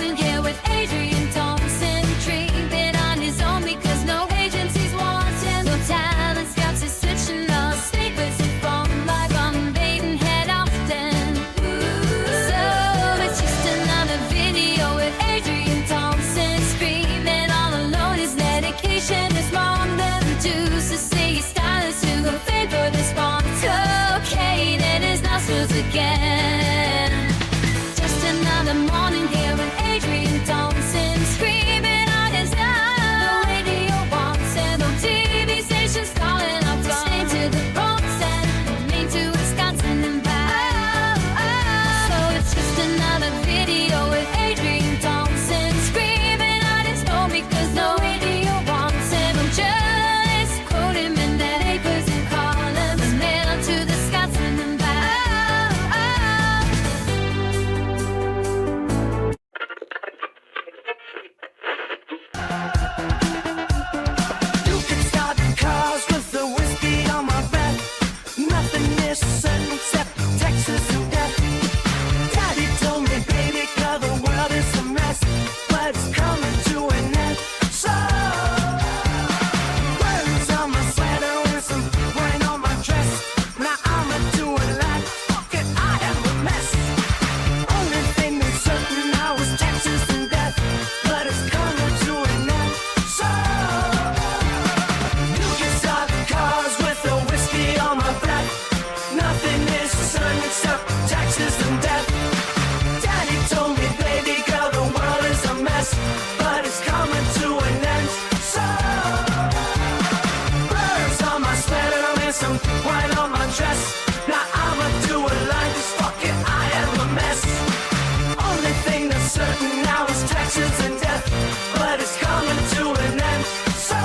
morning here with Adrian Thompson, creeping on his own because no agencies want him. No talent scouts is switching up, sneakers and phone live on baiting head often. So it's just another video with Adrian Thompson, screaming all alone. His medication is wrong. Them juice to say he's stylish to go favor this bomb. Cocaine in his nostrils again. Just another morning here with Adrian Thompson, screaming on his own. The radio wants him, no TV stations calling up to stay to the Bronx and Maine to Wisconsin and back. So it's just another video with Adrian Thompson, screaming on his phone because no radio wants him. No journalists quote him in their papers and columns, and mail him to the Wisconsin and back. You can start cars with the whiskey on my breath. Nothing is certain except Texas and death. Daddy told me, baby, girl, the world is a mess, but it's coming to an end. So, words on my sweater and some rain on my dress. Now I'ma do it like, fuck it, I am a mess. Only thing that's certain now is Texas and death, but it's coming to an end. So, you can start cars with the whiskey on my breath. Nothing is certain except taxes and death. Daddy told me, baby girl, the world is a mess, but it's coming to an end. So, birds on my sweater and some wine on my dress. Now I'ma do it like this, fuck it, I am a mess. Only thing that's certain now is taxes and death, but it's coming to an end. So,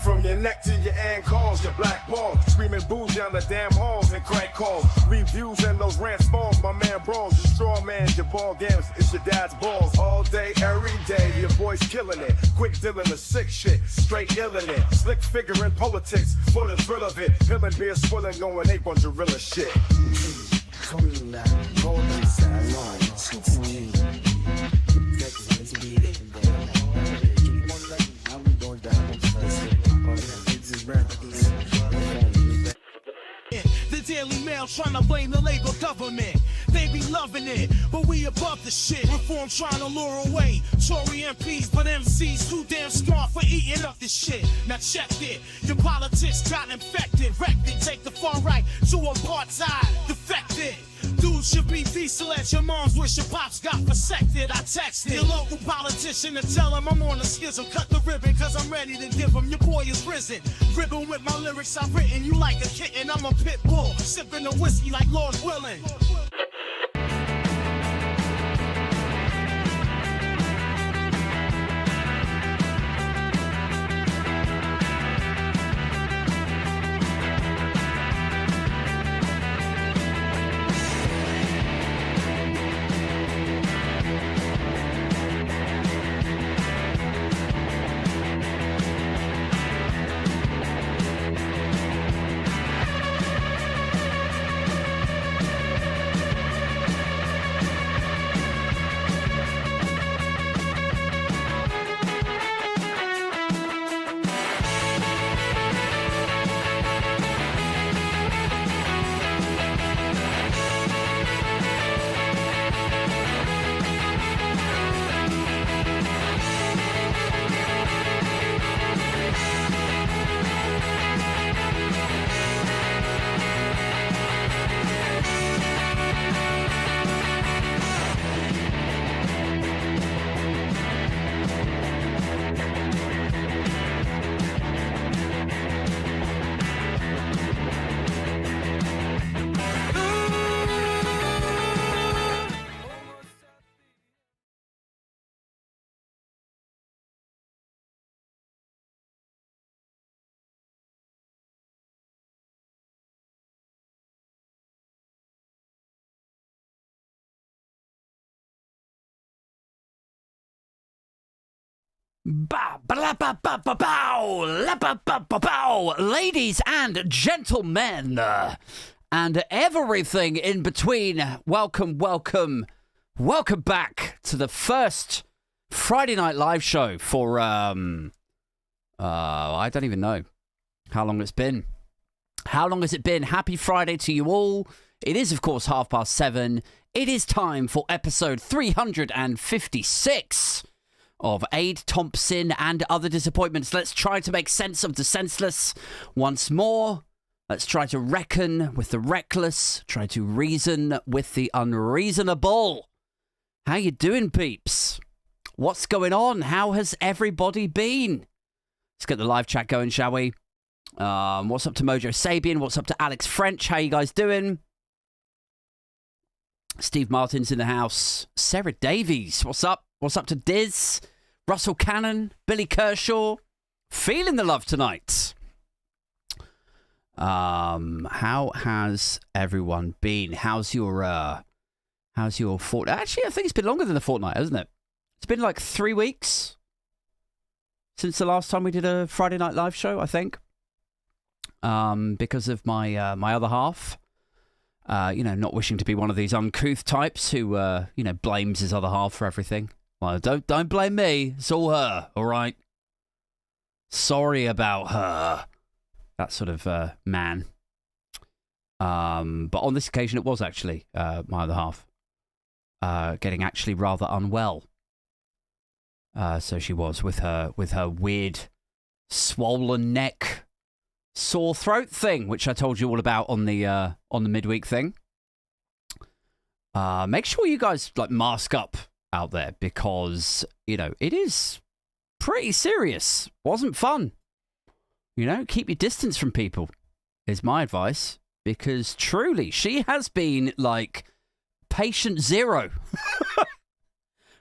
from your neck to your ankles, your black ball, screaming booze down the damn halls and crank calls, reviews and those rants falls. My man brawls, your straw man, your ball games, it's your dad's balls. All day, every day, your boy's killing it. Quick dealing the sick shit, straight illin' it. Slick figure in politics, for the thrill of it. Pillin' beer, swillin', going ape on gorilla shit. coming back, golden side line. trying to blame the Labor government. They be loving it, but we above the shit. Reform trying to lure away Tory MPs, but MCs too damn smart for eating up this shit. Now check it, your politics got infected, wrecked it, take the far right to apartheid, defected. Dudes should be diesel at your mom's wish your pops got vasected. I texted your local politician and tell him I'm on a schism. Cut the ribbon cause I'm ready to give him. Your boy is risen. Ribbon with my lyrics I've written. You like a kitten, I'm a pit bull. Sipping the whiskey like Lord Willin'. Ladies and gentlemen, and everything in between, welcome back to the first Friday Night Live show for, I don't even know how long it's been. How long has it been? Happy Friday to you all. It is, of course, 7:30. It is time for episode 356 of Aid Thompson and Other Disappointments. Let's try to make sense of the senseless once more. Let's try to reckon with the reckless. Try to reason with the unreasonable. How you doing, peeps? What's going on? How has everybody been? Let's get the live chat going, shall we? What's up to Mojo Sabian? What's up to Alex French? How you guys doing? Steve Martin's in the house. Sarah Davies, what's up? What's up to Diz? Russell Cannon? Billy Kershaw? Feeling the love tonight. How has everyone been? How's your fortnight? Actually, I think it's been longer than a fortnight, hasn't it? It's been like 3 weeks since the last time we did a Friday Night Live show, I think. Because of my my other half. Not wishing to be one of these uncouth types who, blames his other half for everything. Well, don't blame me. It's all her, all right? Sorry about her. That sort of man. But on this occasion, it was actually my other half getting actually rather unwell. So she was with her weird swollen neck, sore throat thing, which I told you all about on the midweek thing. Make sure you guys mask up out there because it is pretty serious. Wasn't fun. Keep your distance from people is my advice, because truly she has been like patient zero for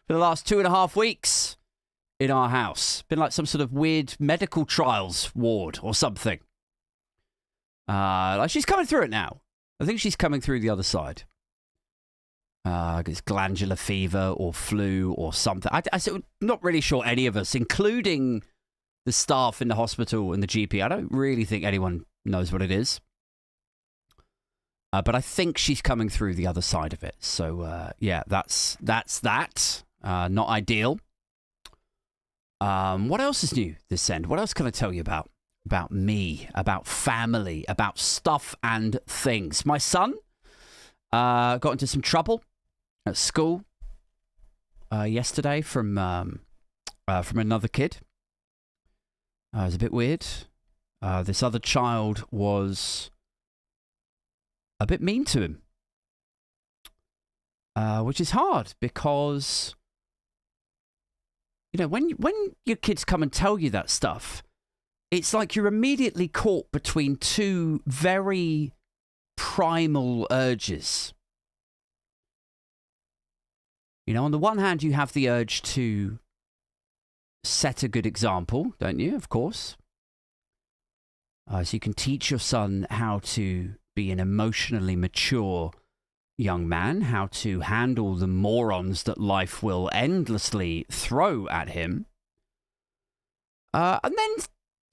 the last 2.5 weeks in our house. Been like some sort of weird medical trials ward or something. She's coming through it now. I think she's coming through the other side. It's glandular fever or flu or something. I'm not really sure any of us, including the staff in the hospital and the GP. I don't really think anyone knows what it is. But I think she's coming through the other side of it. So, that's that. Not ideal. What else is new this end? What else can I tell you about me, about family, about stuff and things? My son Got into some trouble at school yesterday from another kid. It was a bit weird. This other child was a bit mean to him, which is hard because, you know, when your kids come and tell you that stuff, it's like you're immediately caught between two very primal urges. You know, on the one hand, you have the urge to set a good example, don't you? Of course. So you can teach your son how to be an emotionally mature young man, how to handle the morons that life will endlessly throw at him. And then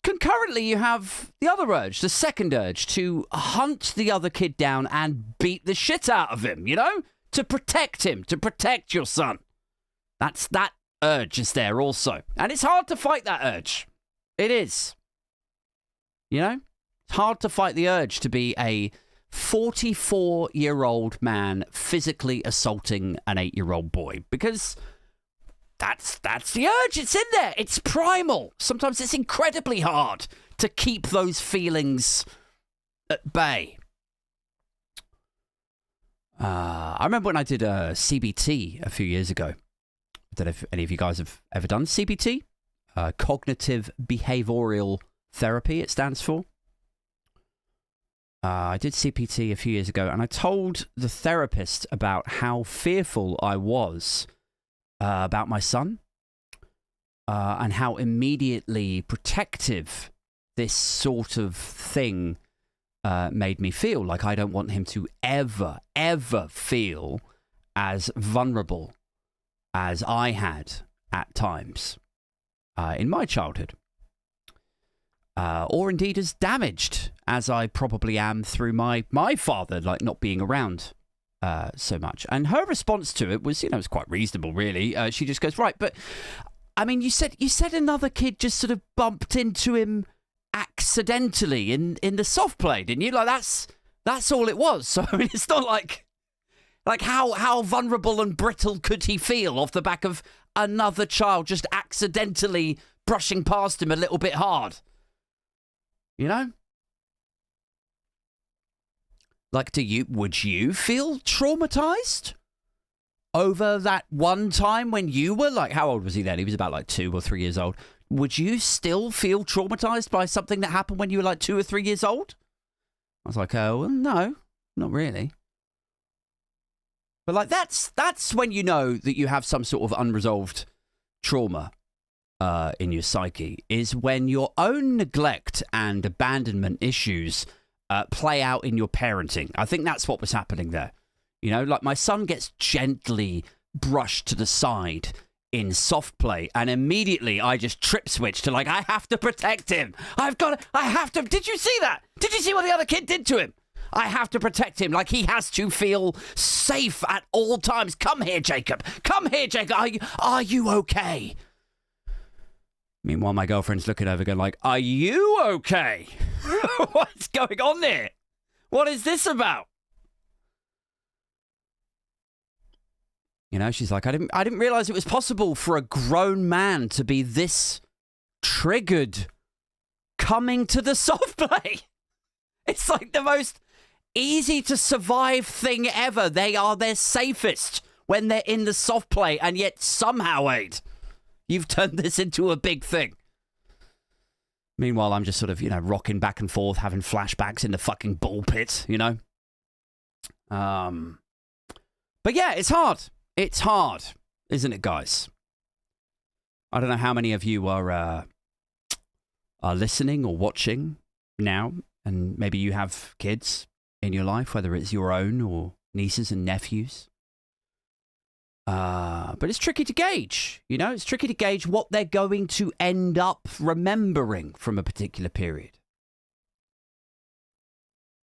concurrently, you have the other urge, the second urge, to hunt the other kid down and beat the shit out of him, you know? To protect him, to protect your son. That urge is there also. And it's hard to fight that urge. It is. You know? It's hard to fight the urge to be a 44-year-old man physically assaulting an 8-year-old boy. Because that's the urge. It's in there. It's primal. Sometimes it's incredibly hard to keep those feelings at bay. I remember when I did a CBT a few years ago. I don't know if any of you guys have ever done CBT. Cognitive Behavioral Therapy, it stands for. I did CPT a few years ago, and I told the therapist about how fearful I was about my son, and how immediately protective this sort of thing made me feel. Like I don't want him to ever feel as vulnerable as I had at times in my childhood. Or indeed as damaged as I probably am through my father, like not being around so much. And her response to it was, you know, it's quite reasonable, really. She just goes, right, but I mean, you said another kid just sort of bumped into him accidentally in the soft play, didn't you? Like that's all it was. So I mean, it's not like how vulnerable and brittle could he feel off the back of another child just accidentally brushing past him a little bit hard? You know? Like, would you feel traumatized over that one time when you were like, how old was he then? He was about like 2 or 3 years old. Would you still feel traumatized by something that happened when you were like 2 or 3 years old? I was like, oh, well, no, not really. But like, that's when you know that you have some sort of unresolved trauma in your psyche, is when your own neglect and abandonment issues play out in your parenting. I think that's what was happening there. You know, like my son gets gently brushed to the side in soft play, and immediately I just trip switch to like, I have to protect him. I have to. Did you see that? Did you see what the other kid did to him? I have to protect him. Like he has to feel safe at all times. Come here, Jacob. Come here, Jacob. Are you okay? Meanwhile, my girlfriend's looking over going like, are you okay? What's going on there? What is this about? You know, she's like, I didn't realize it was possible for a grown man to be this triggered coming to the soft play. It's like the most easy to survive thing ever. They are their safest when they're in the soft play, and yet somehow, Aid, you've turned this into a big thing. Meanwhile, I'm just sort of, you know, rocking back and forth, having flashbacks in the fucking ball pit, you know? But yeah, it's hard. It's hard, isn't it, guys? I don't know how many of you are listening or watching now, and maybe you have kids in your life, whether it's your own or nieces and nephews. But it's tricky to gauge, you know? It's tricky to gauge what they're going to end up remembering from a particular period.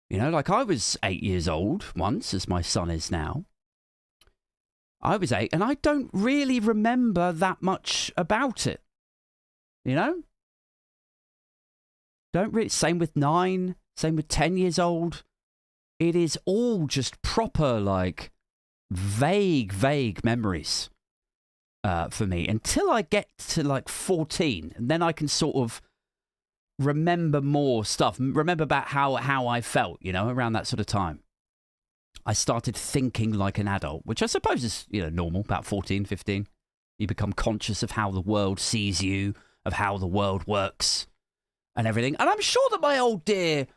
You know, like I was 8 years old once, as my son is now. I was 8, and I don't really remember that much about it. You know? Don't really. Same with 9, same with 10 years old. it is all just proper, like, vague memories for me until I get to, like, 14. And then I can sort of remember more stuff, remember about how I felt, you know, around that sort of time. I started thinking like an adult, which I suppose is, you know, normal, about 14, 15. You become conscious of how the world sees you, of how the world works and everything. And I'm sure that my old dear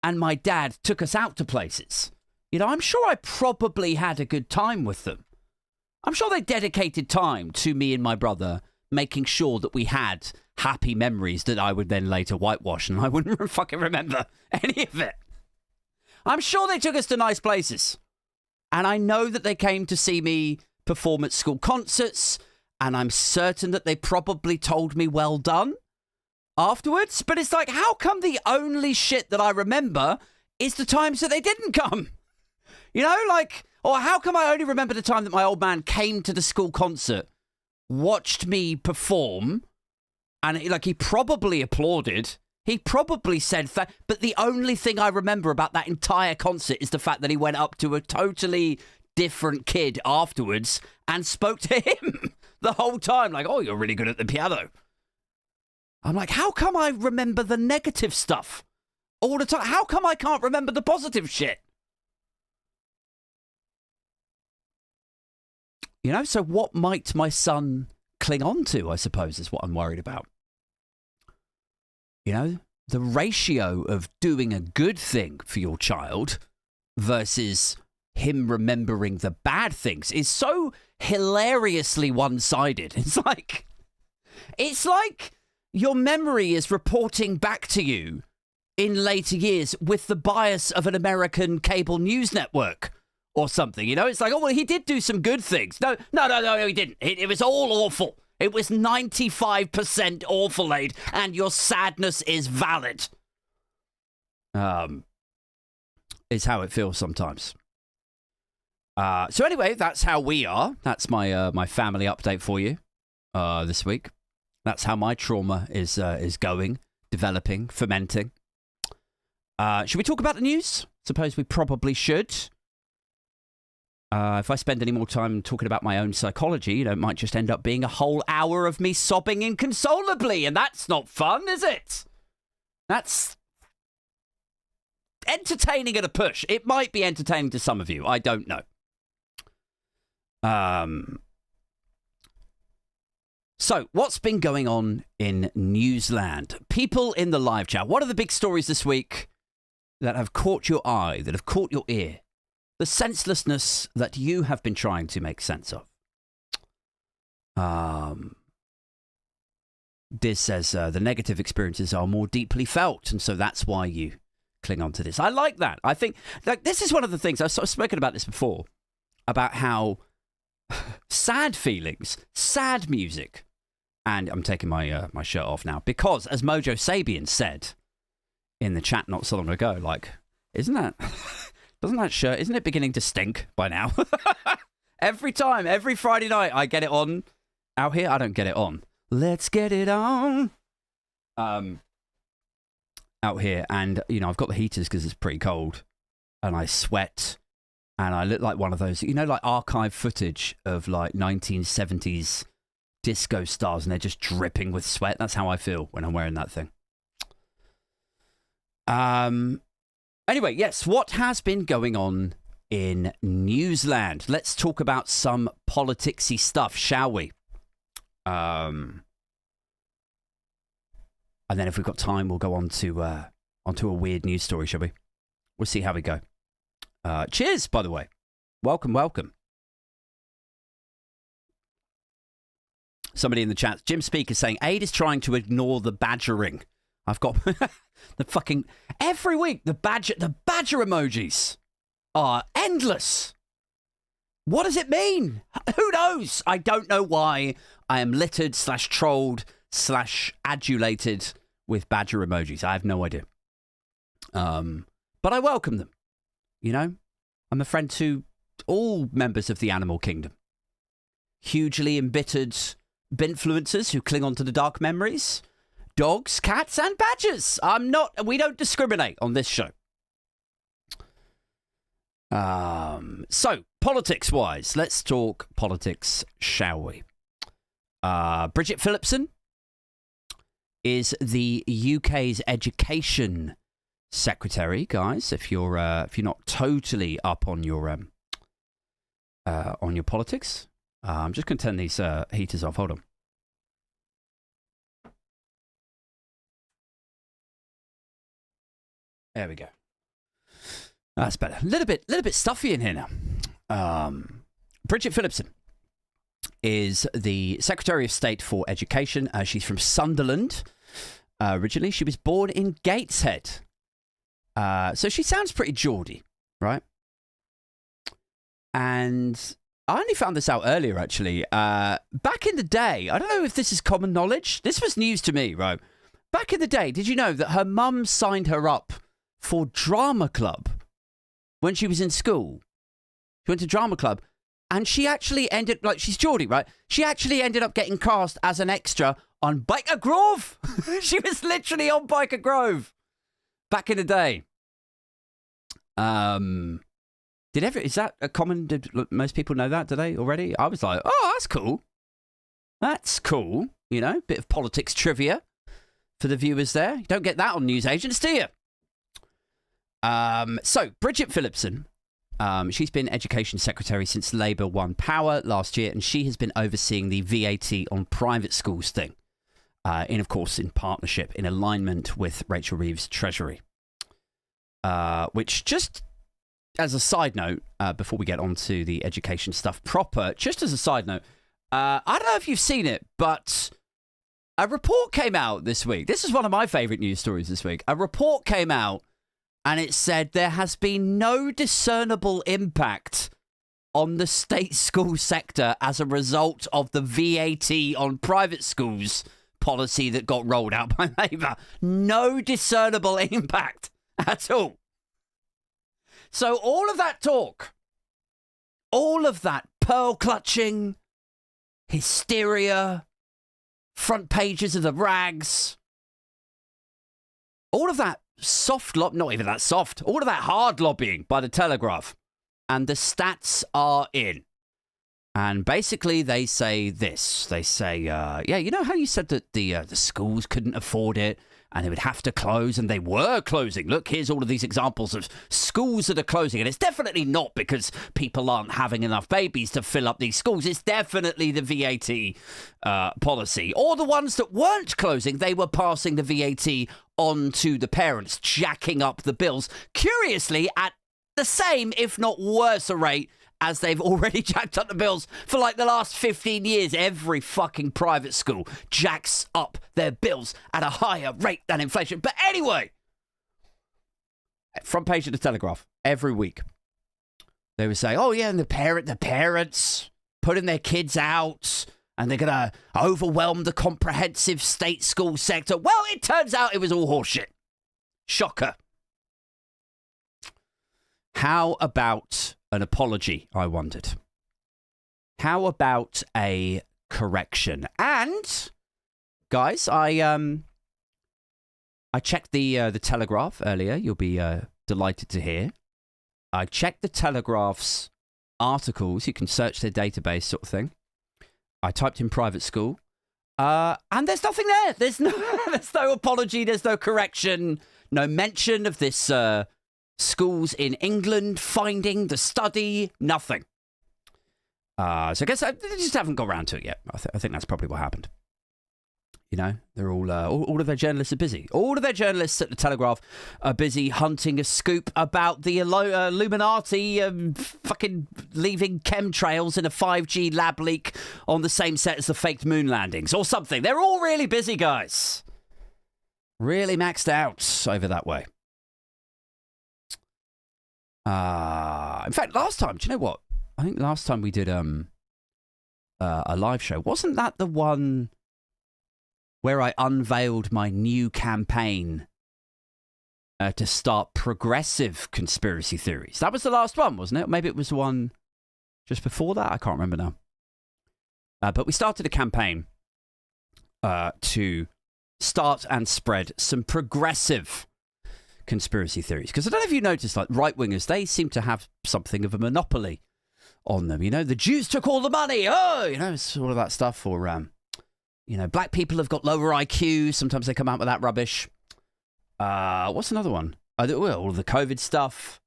and my dad took us out to places. You know, I'm sure I probably had a good time with them. I'm sure they dedicated time to me and my brother, making sure that we had happy memories that I would then later whitewash, and I wouldn't fucking remember any of it. I'm sure they took us to nice places. And I know that they came to see me perform at school concerts, and I'm certain that they probably told me well done afterwards. But it's like, how come the only shit that I remember is the times that they didn't come? You know, like, or how come I only remember the time that my old man came to the school concert, watched me perform, and like he probably applauded. He probably said, but the only thing I remember about that entire concert is the fact that he went up to a totally different kid afterwards and spoke to him the whole time. Like, oh, you're really good at the piano. I'm like, how come I remember the negative stuff all the time? How come I can't remember the positive shit? You know, so what might my son cling on to, I suppose, is what I'm worried about. You know, the ratio of doing a good thing for your child versus him remembering the bad things is so hilariously one-sided. It's like your memory is reporting back to you in later years with the bias of an American cable news network or something. You know, it's like, oh, well, he did do some good things. No, he didn't. It was all awful. It was 95% awful, Aid, and your sadness is valid. Is how it feels sometimes. So anyway, that's how we are. That's my my family update for you this week. That's how my trauma is going, developing, fermenting. Should we talk about the news? Suppose we probably should. If I spend any more time talking about my own psychology, you know, it might just end up being a whole hour of me sobbing inconsolably, and that's not fun, is it? That's entertaining at a push. It might be entertaining to some of you. I don't know. So, what's been going on in Newsland? People in the live chat, what are the big stories this week that have caught your eye, that have caught your ear? The senselessness that you have been trying to make sense of. Diz says the negative experiences are more deeply felt, and so that's why you cling on to this. I like that. I think like this is one of the things I've sort of spoken about this before, about how sad feelings, sad music, and I'm taking my my shirt off now because, as Mojo Sabian said in the chat not so long ago, like, isn't that isn't it beginning to stink by now? Every time, every Friday night I get it on out here. I don't get it on. Let's get it on. Out here, and you know, I've got the heaters because it's pretty cold, and I sweat, and I look like one of those, you know, like archive footage of like 1970s disco stars, and they're just dripping with sweat. That's how I feel when I'm wearing that thing. Anyway, yes, what has been going on in Newsland? Let's talk about some politicsy stuff, shall we? And then if we've got time, we'll go on to onto a weird news story, shall we? We'll see how we go. Cheers, by the way. Welcome, welcome. Somebody in the chat, Jim Speaker, saying, Aid is trying to ignore the badgering. I've got the fucking... Every week, the badger emojis are endless. What does it mean? Who knows? I don't know why I am littered / trolled / adulated with badger emojis. I have no idea. But I welcome them. You know, I'm a friend to all members of the animal kingdom. Hugely embittered influencers who cling on to the dark memories. Dogs, cats, and badgers. We don't discriminate on this show. So, politics-wise, let's talk politics, shall we? Bridget Phillipson is the UK's education secretary, guys. If you're not totally up on your politics, I'm just going to turn these heaters off. Hold on. There we go. That's better. A little bit stuffy in here now. Bridget Phillipson is the Secretary of State for Education. She's from Sunderland. Originally, she was born in Gateshead. So she sounds pretty Geordie, right? And I only found this out earlier, actually. Back in the day, I don't know if this is common knowledge. This was news to me, right? Back in the day, did you know that her mum signed her up for drama club when she was in school? She went to drama club. And she actually ended, like, she's Geordie, right? She actually ended up getting cast as an extra on Biker Grove. She was literally on Biker Grove back in the day. Is that a common, did most people know that, do they already? I was like, oh, that's cool. That's cool. You know, bit of politics trivia for the viewers there. You don't get that on newsagents, do you? So, Bridget Phillipson. She's been Education Secretary since Labour won power last year, and she has been overseeing the VAT on private schools thing, of course, in partnership, in alignment with Rachel Reeves' Treasury. Which, just as a side note, before we get on to the education stuff proper, just as a side note, I don't know if you've seen it, but a report came out this week. This is one of my favourite news stories this week. A report came out, and it said there has been no discernible impact on the state school sector as a result of the VAT on private schools policy that got rolled out by Labour. No discernible impact at all. So all of that talk, all of that pearl clutching, hysteria, front pages of the rags, all of that not even that soft, all of that hard lobbying by the Telegraph, and the stats are in. And basically they say this. They say, yeah, you know how you said that the schools couldn't afford it and they would have to close, and they were closing. Look, here's all of these examples of schools that are closing, and it's definitely not because people aren't having enough babies to fill up these schools. It's definitely the VAT policy. Or the ones that weren't closing, they were passing the VAT on to the parents, jacking up the bills, curiously at the same, if not worse, a rate as they've already jacked up the bills for like the last 15 years. Every fucking private school jacks up their bills at a higher rate than inflation. But anyway, front page of the Telegraph every week, they would say, oh yeah, and the parents putting their kids out, and they're going to overwhelm the comprehensive state school sector. Well, it turns out it was all horseshit. Shocker. How about an apology, I wondered? How about a correction? And, guys, I checked the Telegraph earlier. You'll be delighted to hear. I checked the Telegraph's articles. You can search their database, sort of thing. I typed in private school, and there's nothing there. There's no apology. There's no correction. No mention of this schools in England finding the study. Nothing. So I guess they just haven't got around to it yet. I think that's probably what happened. You know, they're all of their journalists are busy. All of their journalists at the Telegraph are busy hunting a scoop about the Illuminati fucking leaving chemtrails in a 5G lab leak on the same set as the faked moon landings or something. They're all really busy, guys. Really maxed out over that way. In fact, last time, do you know what? I think last time we did a live show, wasn't that the one where I unveiled my new campaign to start progressive conspiracy theories? That was the last one, wasn't it? Maybe it was the one just before that. I can't remember now. But we started a campaign to start and spread some progressive conspiracy theories. Because I don't know if you noticed, like, right-wingers, they seem to have something of a monopoly on them. You know, the Jews took all the money. Oh, you know, it's all of that stuff. Or, you know, black people have got lower IQ. Sometimes they come out with that rubbish. What's another one? All of the COVID stuff.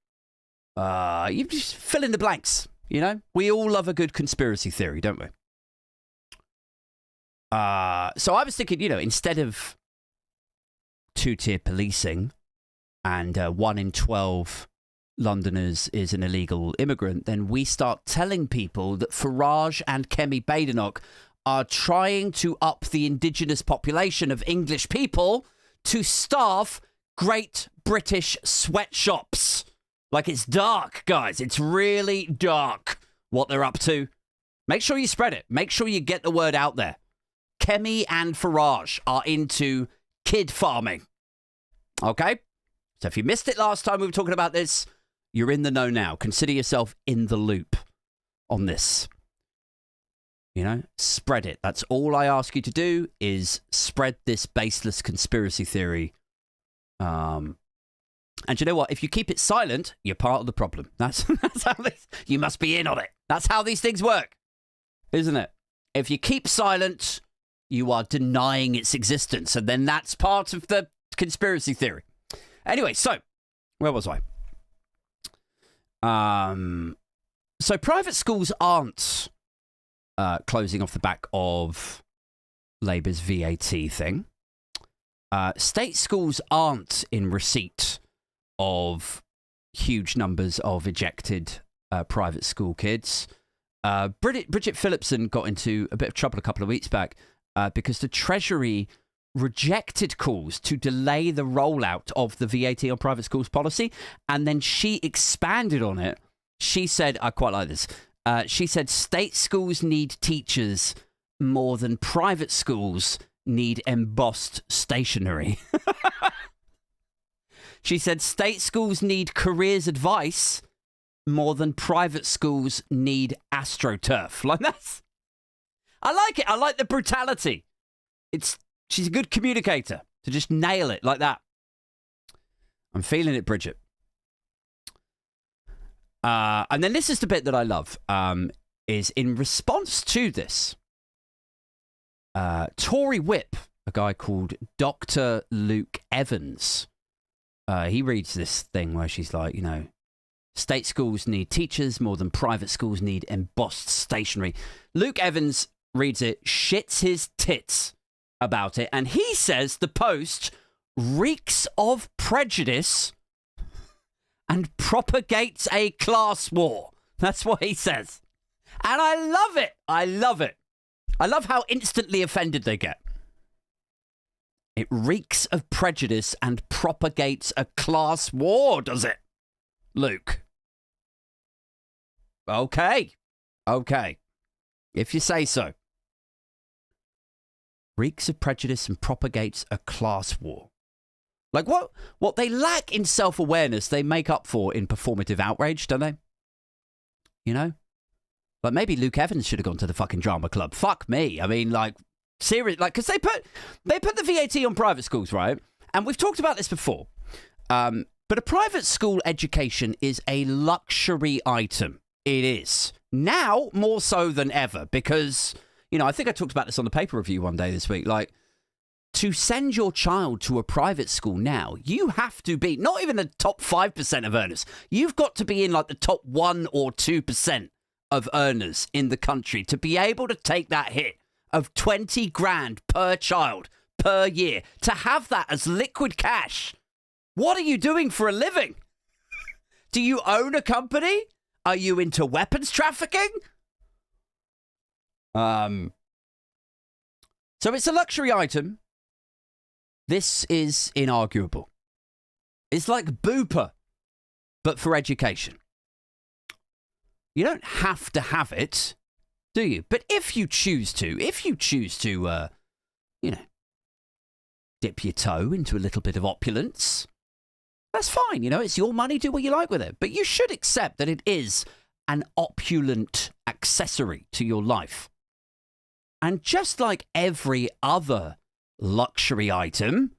You just fill in the blanks, you know? We all love a good conspiracy theory, don't we? So I was thinking, you know, instead of two-tier policing and 1 in 12 Londoners is an illegal immigrant, then we start telling people that Farage and Kemi Badenoch are trying to up the indigenous population of English people to staff Great British sweatshops. Like, it's dark, guys. It's really dark what they're up to. Make sure you spread it. Make sure you get the word out there. Kemi and Farage are into kid farming. Okay? So if you missed it last time we were talking about this, you're in the know now. Consider yourself in the loop on this. You know, spread it. That's all I ask you to do, is spread this baseless conspiracy theory. And you know what? If you keep it silent, you're part of the problem. That's how this, you must be in on it. That's how these things work, isn't it? If you keep silent, you are denying its existence, and then that's part of the conspiracy theory. Anyway, so where was I? So private schools aren't closing off the back of Labour's VAT thing. State schools aren't in receipt of huge numbers of ejected private school kids. Bridget Phillipson got into a bit of trouble a couple of weeks back because the Treasury rejected calls to delay the rollout of the VAT on private schools policy, and then she expanded on it. She said, I quite like this, she said state schools need teachers more than private schools need embossed stationery. She said state schools need careers advice more than private schools need AstroTurf. Like, that's... I like it. I like the brutality. She's a good communicator to just nail it like that. I'm feeling it, Bridget. And then this is the bit that I love, is in response to this, Tory whip, a guy called Dr. Luke Evans, he reads this thing where she's like, you know, state schools need teachers more than private schools need embossed stationery. Luke Evans reads it, shits his tits about it, and he says the post reeks of prejudice and propagates a class war. That's what he says. And I love it. I love it. I love how instantly offended they get. It reeks of prejudice and propagates a class war, does it, Luke? Okay. Okay. If you say so. Reeks of prejudice and propagates a class war. Like, what they lack in self-awareness, they make up for in performative outrage, don't they? You know? Like, maybe Luke Evans should have gone to the fucking drama club. Fuck me. I mean, like, serious, like, because they put the VAT on private schools, right? And we've talked about this before. But a private school education is a luxury item. It is. Now, more so than ever, because, you know, I think I talked about this on the paper review one day this week. Like, to send your child to a private school now, you have to be not even the top 5% of earners. You've got to be in like the top 1 or 2% of earners in the country to be able to take that hit of 20 grand per child per year, to have that as liquid cash. What are you doing for a living? Do you own a company? Are you into weapons trafficking? So it's a luxury item. This is inarguable. It's like Booper, but for education. You don't have to have it, do you? But if you choose to, you know, dip your toe into a little bit of opulence, that's fine. You know, it's your money. Do what you like with it. But you should accept that it is an opulent accessory to your life. And just like every other luxury item,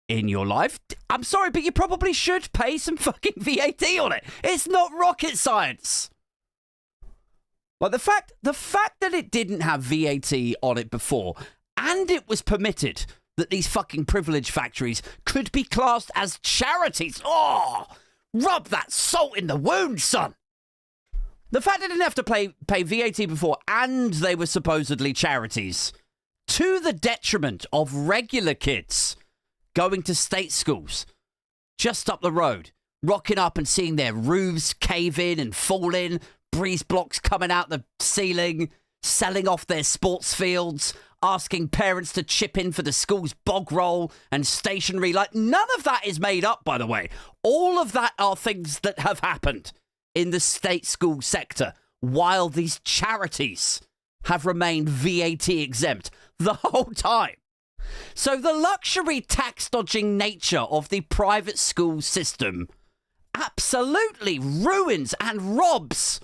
in your life, I'm sorry, but you probably should pay some fucking VAT on it. It's not rocket science. Like the fact that it didn't have VAT on it before, and it was permitted that these fucking privilege factories could be classed as charities. Oh, rub that salt in the wound, son. The fact they didn't have to pay VAT before, and they were supposedly charities, to the detriment of regular kids going to state schools just up the road, rocking up and seeing their roofs cave in and fall in, breeze blocks coming out the ceiling, selling off their sports fields, asking parents to chip in for the school's bog roll and stationery. Like, none of that is made up, by the way. All of that are things that have happened in the state school sector while these charities have remained VAT exempt the whole time. So the luxury tax-dodging nature of the private school system absolutely ruins and robs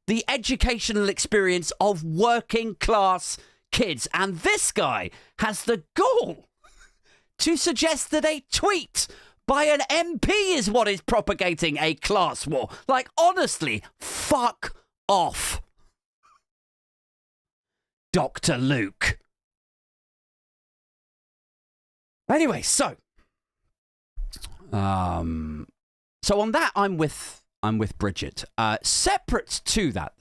the educational experience of working class kids. And this guy has the gall to suggest that a tweet by an MP is what is propagating a class war. Like, honestly, fuck off, Dr. Luke. Anyway, so on that, I'm with Bridget. Separate to that,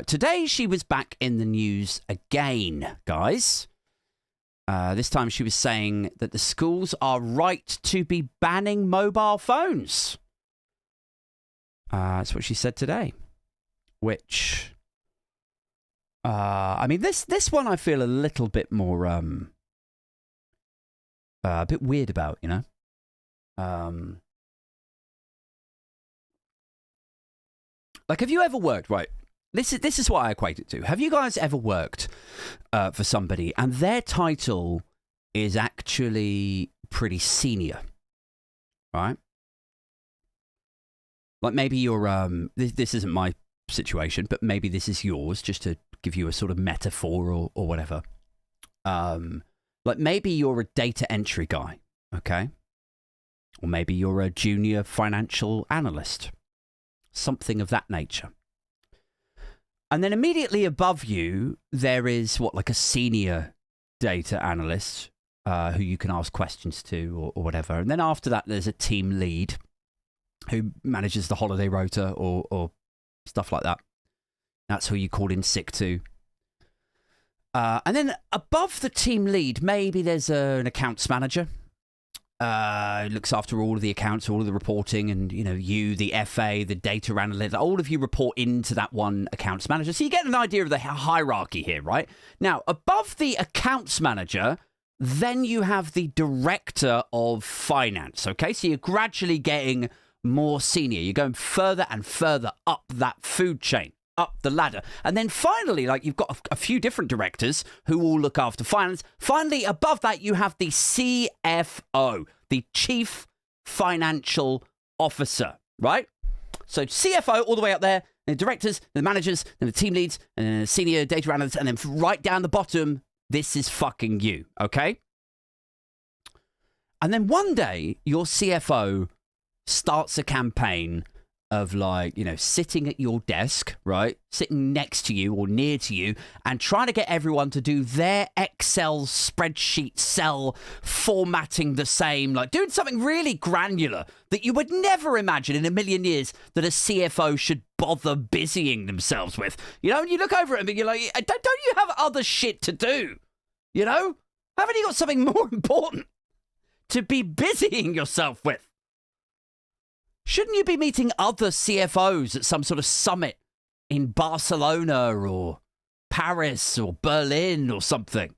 today she was back in the news again, guys. This time she was saying that the schools are right to be banning mobile phones. That's what she said today, which... I mean, this one I feel a little bit more, a bit weird about, you know? Like, have you ever worked, right? This is what I equate it to. Have you guys ever worked for somebody and their title is actually pretty senior, right? Like, maybe you're, this isn't my situation, but maybe this is yours, just to give you a sort of metaphor or whatever. Like, maybe you're a data entry guy, okay? Or maybe you're a junior financial analyst, something of that nature. And then immediately above you, there is like a senior data analyst who you can ask questions to or whatever. And then after that, there's a team lead who manages the holiday rota or stuff like that. That's who you call in sick to. And then above the team lead, maybe there's an accounts manager who looks after all of the accounts, all of the reporting, and, you know, you, the FA, the data analyst, all of you report into that one accounts manager. So you get an idea of the hierarchy here, right? Now, above the accounts manager, then you have the director of finance, okay? So you're gradually getting more senior. You're going further and further up that food chain, up the ladder. And then finally, like, you've got a few different directors who all look after finance. Finally, above that, you have the CFO, the Chief Financial Officer, right? So CFO all the way up there, and the directors, and the managers, and the team leads, and then the senior data analysts, and then right down the bottom, this is fucking you, okay? And then one day, your CFO starts a campaign of, like, you know, sitting at your desk, right? Sitting next to you or near to you and trying to get everyone to do their Excel spreadsheet cell formatting the same, like doing something really granular that you would never imagine in a million years that a CFO should bother busying themselves with. You know, and you look over it and you're like, don't you have other shit to do? You know? Haven't you got something more important to be busying yourself with? Shouldn't you be meeting other CFOs at some sort of summit in Barcelona or Paris or Berlin or something?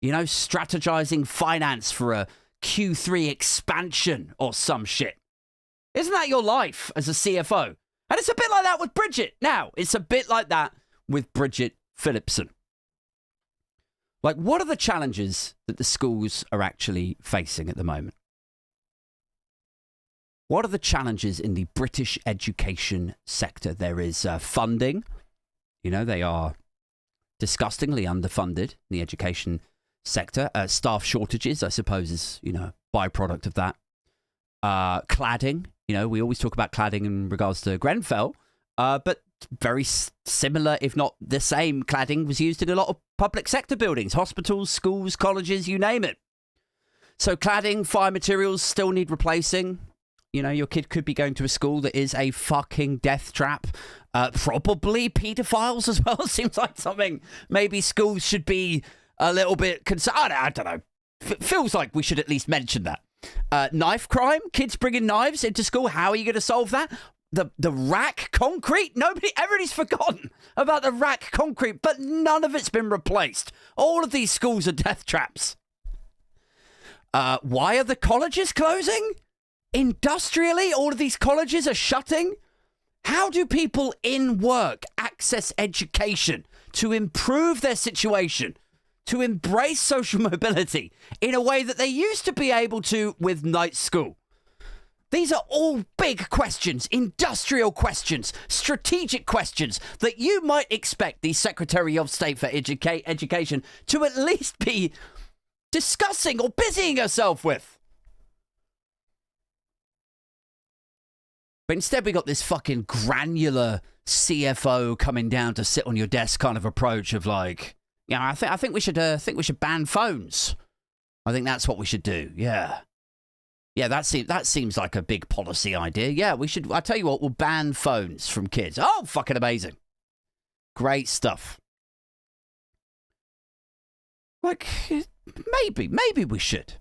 You know, strategizing finance for a Q3 expansion or some shit. Isn't that your life as a CFO? And it's a bit like that with Bridget. Now, it's a bit like that with Bridget Phillipson. Like, what are the challenges that the schools are actually facing at the moment? What are the challenges in the British education sector? There is funding. You know, they are disgustingly underfunded in the education sector. Staff shortages, I suppose, is, byproduct of that. Cladding, we always talk about cladding in regards to Grenfell, but very similar, if not the same, cladding was used in a lot of public sector buildings, hospitals, schools, colleges, you name it. So cladding, fire materials still need replacing. Your kid could be going to a school that is a fucking death trap. Probably paedophiles as well. Seems like something maybe schools should be a little bit concerned. I don't know. Feels like we should at least mention that. Knife crime, kids bringing knives into school. How are you going to solve that? The rack concrete? Everybody's forgotten about the rack concrete, but none of it's been replaced. All of these schools are death traps. Why are the colleges closing? Industrially, all of these colleges are shutting. How do people in work access education to improve their situation, to embrace social mobility in a way that they used to be able to with night school? These are all big questions, industrial questions, strategic questions that you might expect the Secretary of State for Education to at least be discussing or busying herself with. But instead we got this fucking granular CFO coming down to sit on your desk kind of approach of like, I think we should ban phones. I think that's what we should do. Yeah, that seems like a big policy idea. Yeah, we should. I tell you what, we'll ban phones from kids. Oh, fucking amazing, great stuff. Like maybe we should.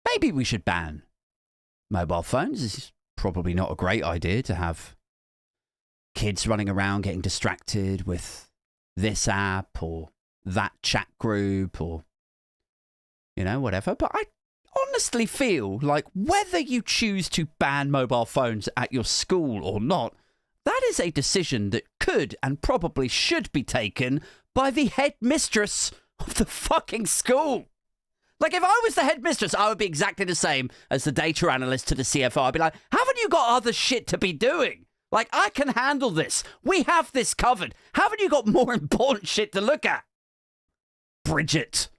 Maybe we should ban mobile phones. It's probably not a great idea to have kids running around getting distracted with this app or that chat group or, whatever. But I honestly feel like whether you choose to ban mobile phones at your school or not, that is a decision that could and probably should be taken by the headmistress of the fucking school. Like, if I was the headmistress, I would be exactly the same as the data analyst to the CFO. I'd be like, haven't you got other shit to be doing? Like, I can handle this. We have this covered. Haven't you got more important shit to look at? Bridget.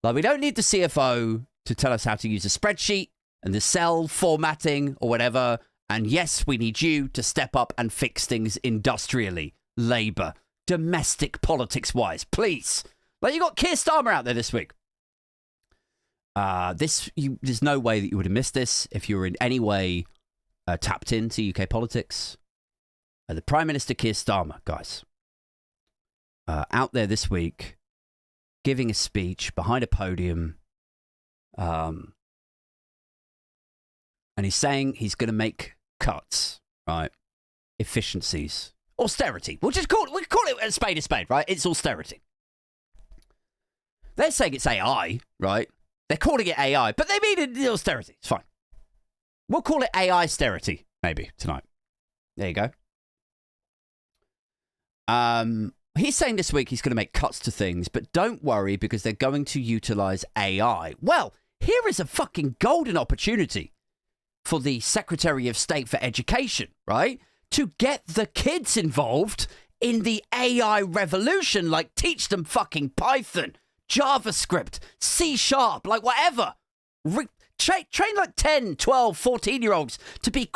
Like, we don't need the CFO to tell us how to use a spreadsheet and the cell formatting or whatever. And yes, we need you to step up and fix things industrially, labour, domestic politics-wise, please. Like, you got Keir Starmer out there this week. There's no way that you would have missed this if you were in any way tapped into UK politics. The Prime Minister Keir Starmer, guys, out there this week, giving a speech behind a podium, and he's saying he's going to make cuts, right? Efficiencies, austerity. We call it a spade, right? It's austerity. They're saying it's AI, right? They're calling it AI, but they mean it austerity. It's fine. We'll call it AI-sterity, maybe, tonight. There you go. He's saying this week he's going to make cuts to things, but don't worry because they're going to utilize AI. Well, here is a fucking golden opportunity for the Secretary of State for Education, right? To get the kids involved in the AI revolution, like teach them fucking Python, JavaScript, C#, like whatever. Train like 10, 12, 14-year-olds to be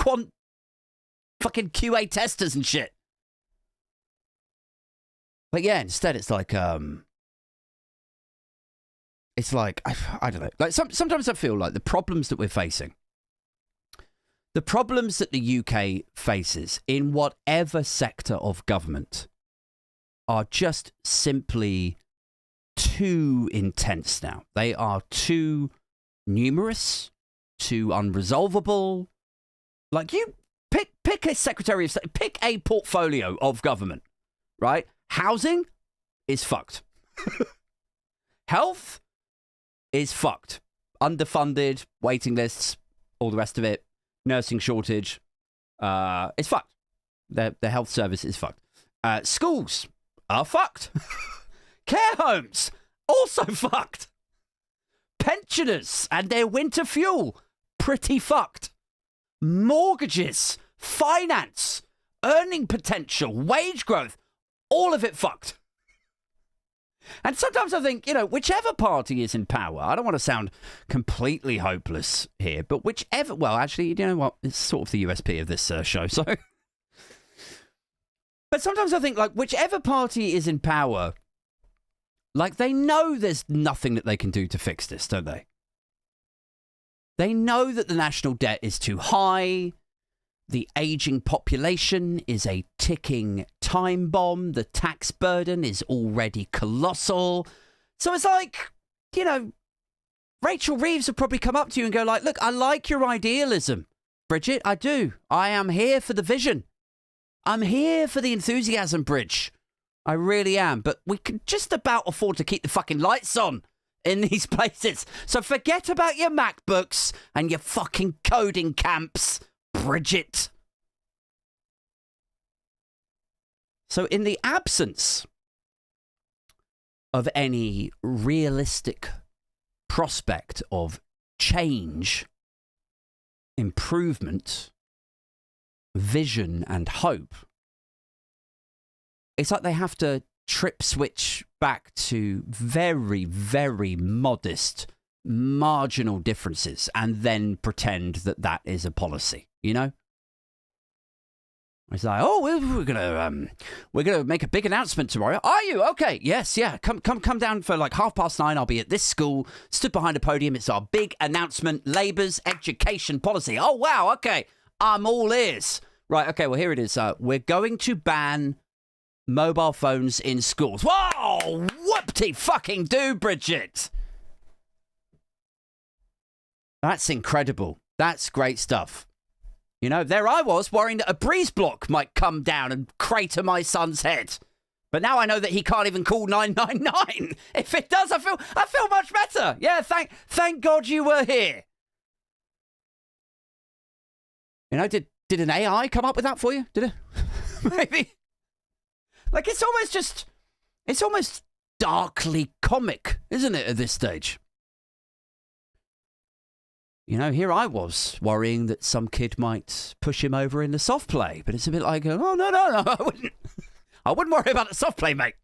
fucking QA testers and shit. But yeah, instead it's like, I don't know. Like sometimes I feel like the problems that we're facing, the problems that the UK faces in whatever sector of government are just simply too intense now. They are too numerous, too unresolvable. Like, you pick a Secretary of State, pick a portfolio of government, right? Housing is fucked. Health is fucked. Underfunded, waiting lists, all the rest of it. Nursing shortage. It's fucked. The health service is fucked. Schools are fucked. Care homes, also fucked. Pensioners and their winter fuel, pretty fucked. Mortgages, finance, earning potential, wage growth, all of it fucked. And sometimes I think, whichever party is in power, I don't want to sound completely hopeless here, but whichever, well, actually, you know what? It's sort of the USP of this show, so. But sometimes I think, like, whichever party is in power, like, they know there's nothing that they can do to fix this, don't they? They know that the national debt is too high. The aging population is a ticking time bomb. The tax burden is already colossal. So it's like, Rachel Reeves would probably come up to you and go like, look, I like your idealism, Bridget. I do. I am here for the vision. I'm here for the enthusiasm, Bridge. I really am. But we can just about afford to keep the fucking lights on in these places. So forget about your MacBooks and your fucking coding camps, Bridget. So in the absence of any realistic prospect of change, improvement, vision and hope, it's like they have to trip switch back to very, very modest, marginal differences and then pretend that that is a policy, It's like, oh, we're gonna make a big announcement tomorrow. Are you? Okay, yes, yeah. Come down for like 9:30. I'll be at this school, stood behind a podium. It's our big announcement, Labour's education policy. Oh wow, okay, I'm all ears. Right, okay. Well, here it is. We're going to ban mobile phones in schools. Whoa, whoop-de fucking do, Bridget. That's incredible. That's great stuff. There I was worrying that a breeze block might come down and crater my son's head. But now I know that he can't even call 999. If it does, I feel much better. Yeah, thank God you were here. Did an AI come up with that for you? Did it? Maybe. Like, it's almost darkly comic, isn't it, at this stage? Here I was worrying that some kid might push him over in the soft play, but it's a bit like, oh, no, I wouldn't worry about the soft play, mate.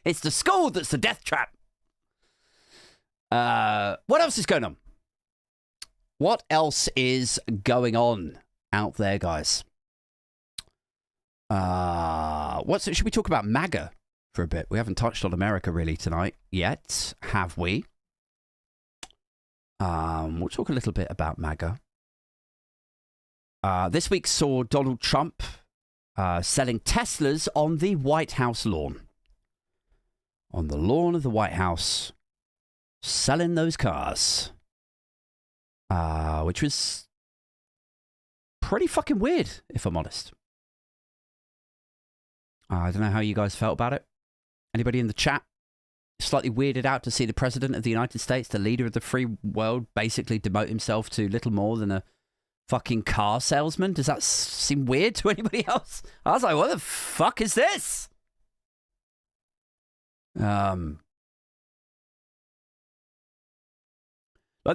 It's the school that's the death trap. What else is going on? What else is going on out there, guys? Should we talk about MAGA for a bit? We haven't touched on America really tonight yet, have we? We'll talk a little bit about MAGA. This week saw Donald Trump selling Teslas on the White House lawn. On the lawn of the White House, selling those cars. Which was pretty fucking weird, if I'm honest. I don't know how you guys felt about it. Anybody in the chat slightly weirded out to see the President of the United States, the leader of the free world, basically demote himself to little more than a fucking car salesman? Does that seem weird to anybody else? I was like, what the fuck is this? Like,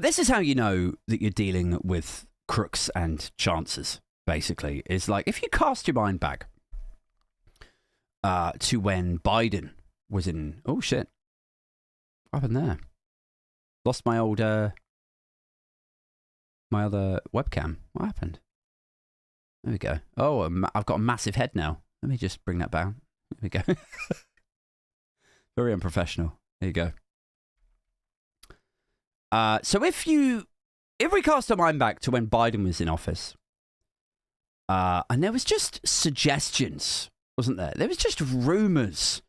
this is how you know that you're dealing with crooks and chances, basically. It's like, if you cast your mind back to when Biden was in... Oh, shit. What happened there? Lost my old... my other webcam. What happened? There we go. Oh, I've got a massive head now. Let me just bring that down. There we go. Very unprofessional. There you go. So if we cast our mind back to when Biden was in office, and there was just suggestions, wasn't there? There was just rumors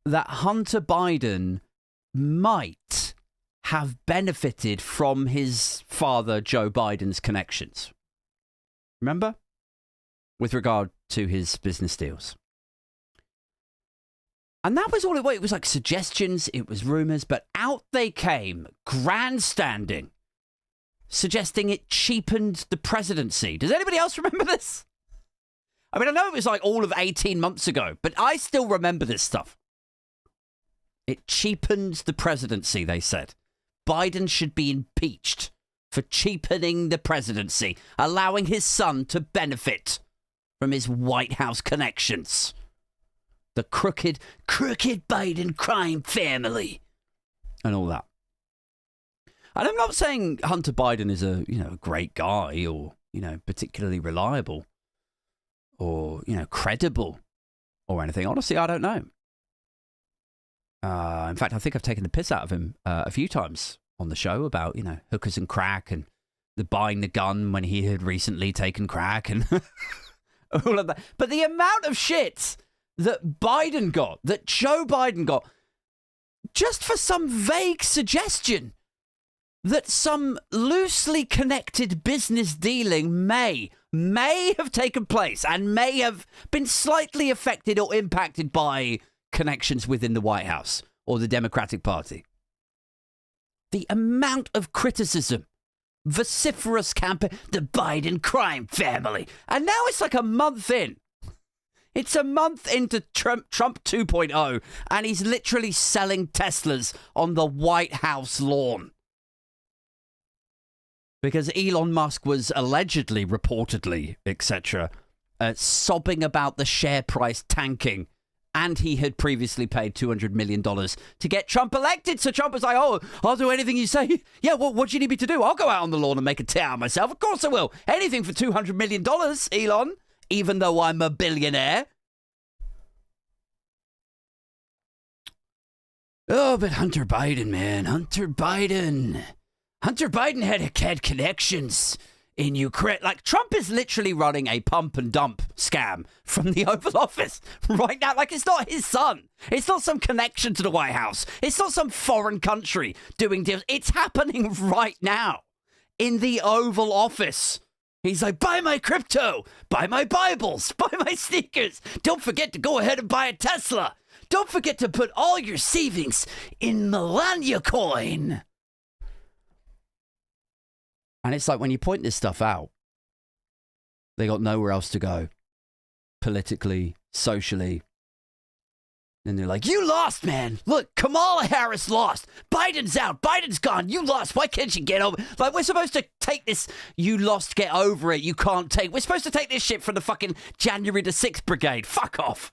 that Hunter Biden might have benefited from his father, Joe Biden's connections. Remember? With regard to his business deals. And that was all it was. It was like suggestions, it was rumors, but out they came, grandstanding, suggesting it cheapened the presidency. Does anybody else remember this? I mean, I know it was like all of 18 months ago, but I still remember this stuff. It cheapened the presidency, they said. Biden should be impeached for cheapening the presidency, allowing his son to benefit from his White House connections. The crooked Biden crime family. And all that. And I'm not saying Hunter Biden is a great guy or, particularly reliable or, credible or anything. Honestly, I don't know. In fact, I think I've taken the piss out of him a few times on the show about, hookers and crack and the buying the gun when he had recently taken crack and all of that. But the amount of shit that Joe Biden got, just for some vague suggestion that some loosely connected business dealing may have taken place and may have been slightly affected or impacted by connections within the White House or the Democratic Party. The amount of criticism, vociferous campaign, the Biden crime family. And now it's like a month in. It's a month into Trump 2.0, and he's literally selling Teslas on the White House lawn. Because Elon Musk was allegedly, reportedly, etc., sobbing about the share price tanking. And he had previously paid $200 million to get Trump elected. So Trump was like, oh, I'll do anything you say. Yeah, well, what do you need me to do? I'll go out on the lawn and make a tea out of myself. Of course I will. Anything for $200 million, Elon, even though I'm a billionaire. Oh, but Hunter Biden, man. Hunter Biden had connections in Ukraine. Like, Trump is literally running a pump and dump scam from the Oval Office right now. Like, it's not his son. It's not some connection to the White House. It's not some foreign country doing deals. It's happening right now in the Oval Office. He's like, buy my crypto, buy my Bibles, buy my sneakers. Don't forget to go ahead and buy a Tesla. Don't forget to put all your savings in Melania coin. And it's like when you point this stuff out, they got nowhere else to go. Politically, socially. And they're like, you lost, man. Look, Kamala Harris lost. Biden's out. Biden's gone. You lost. Why can't you get over? Like, we're supposed to take this, you lost, get over it. You can't take. We're supposed to take this shit from the fucking January the 6th Brigade. Fuck off.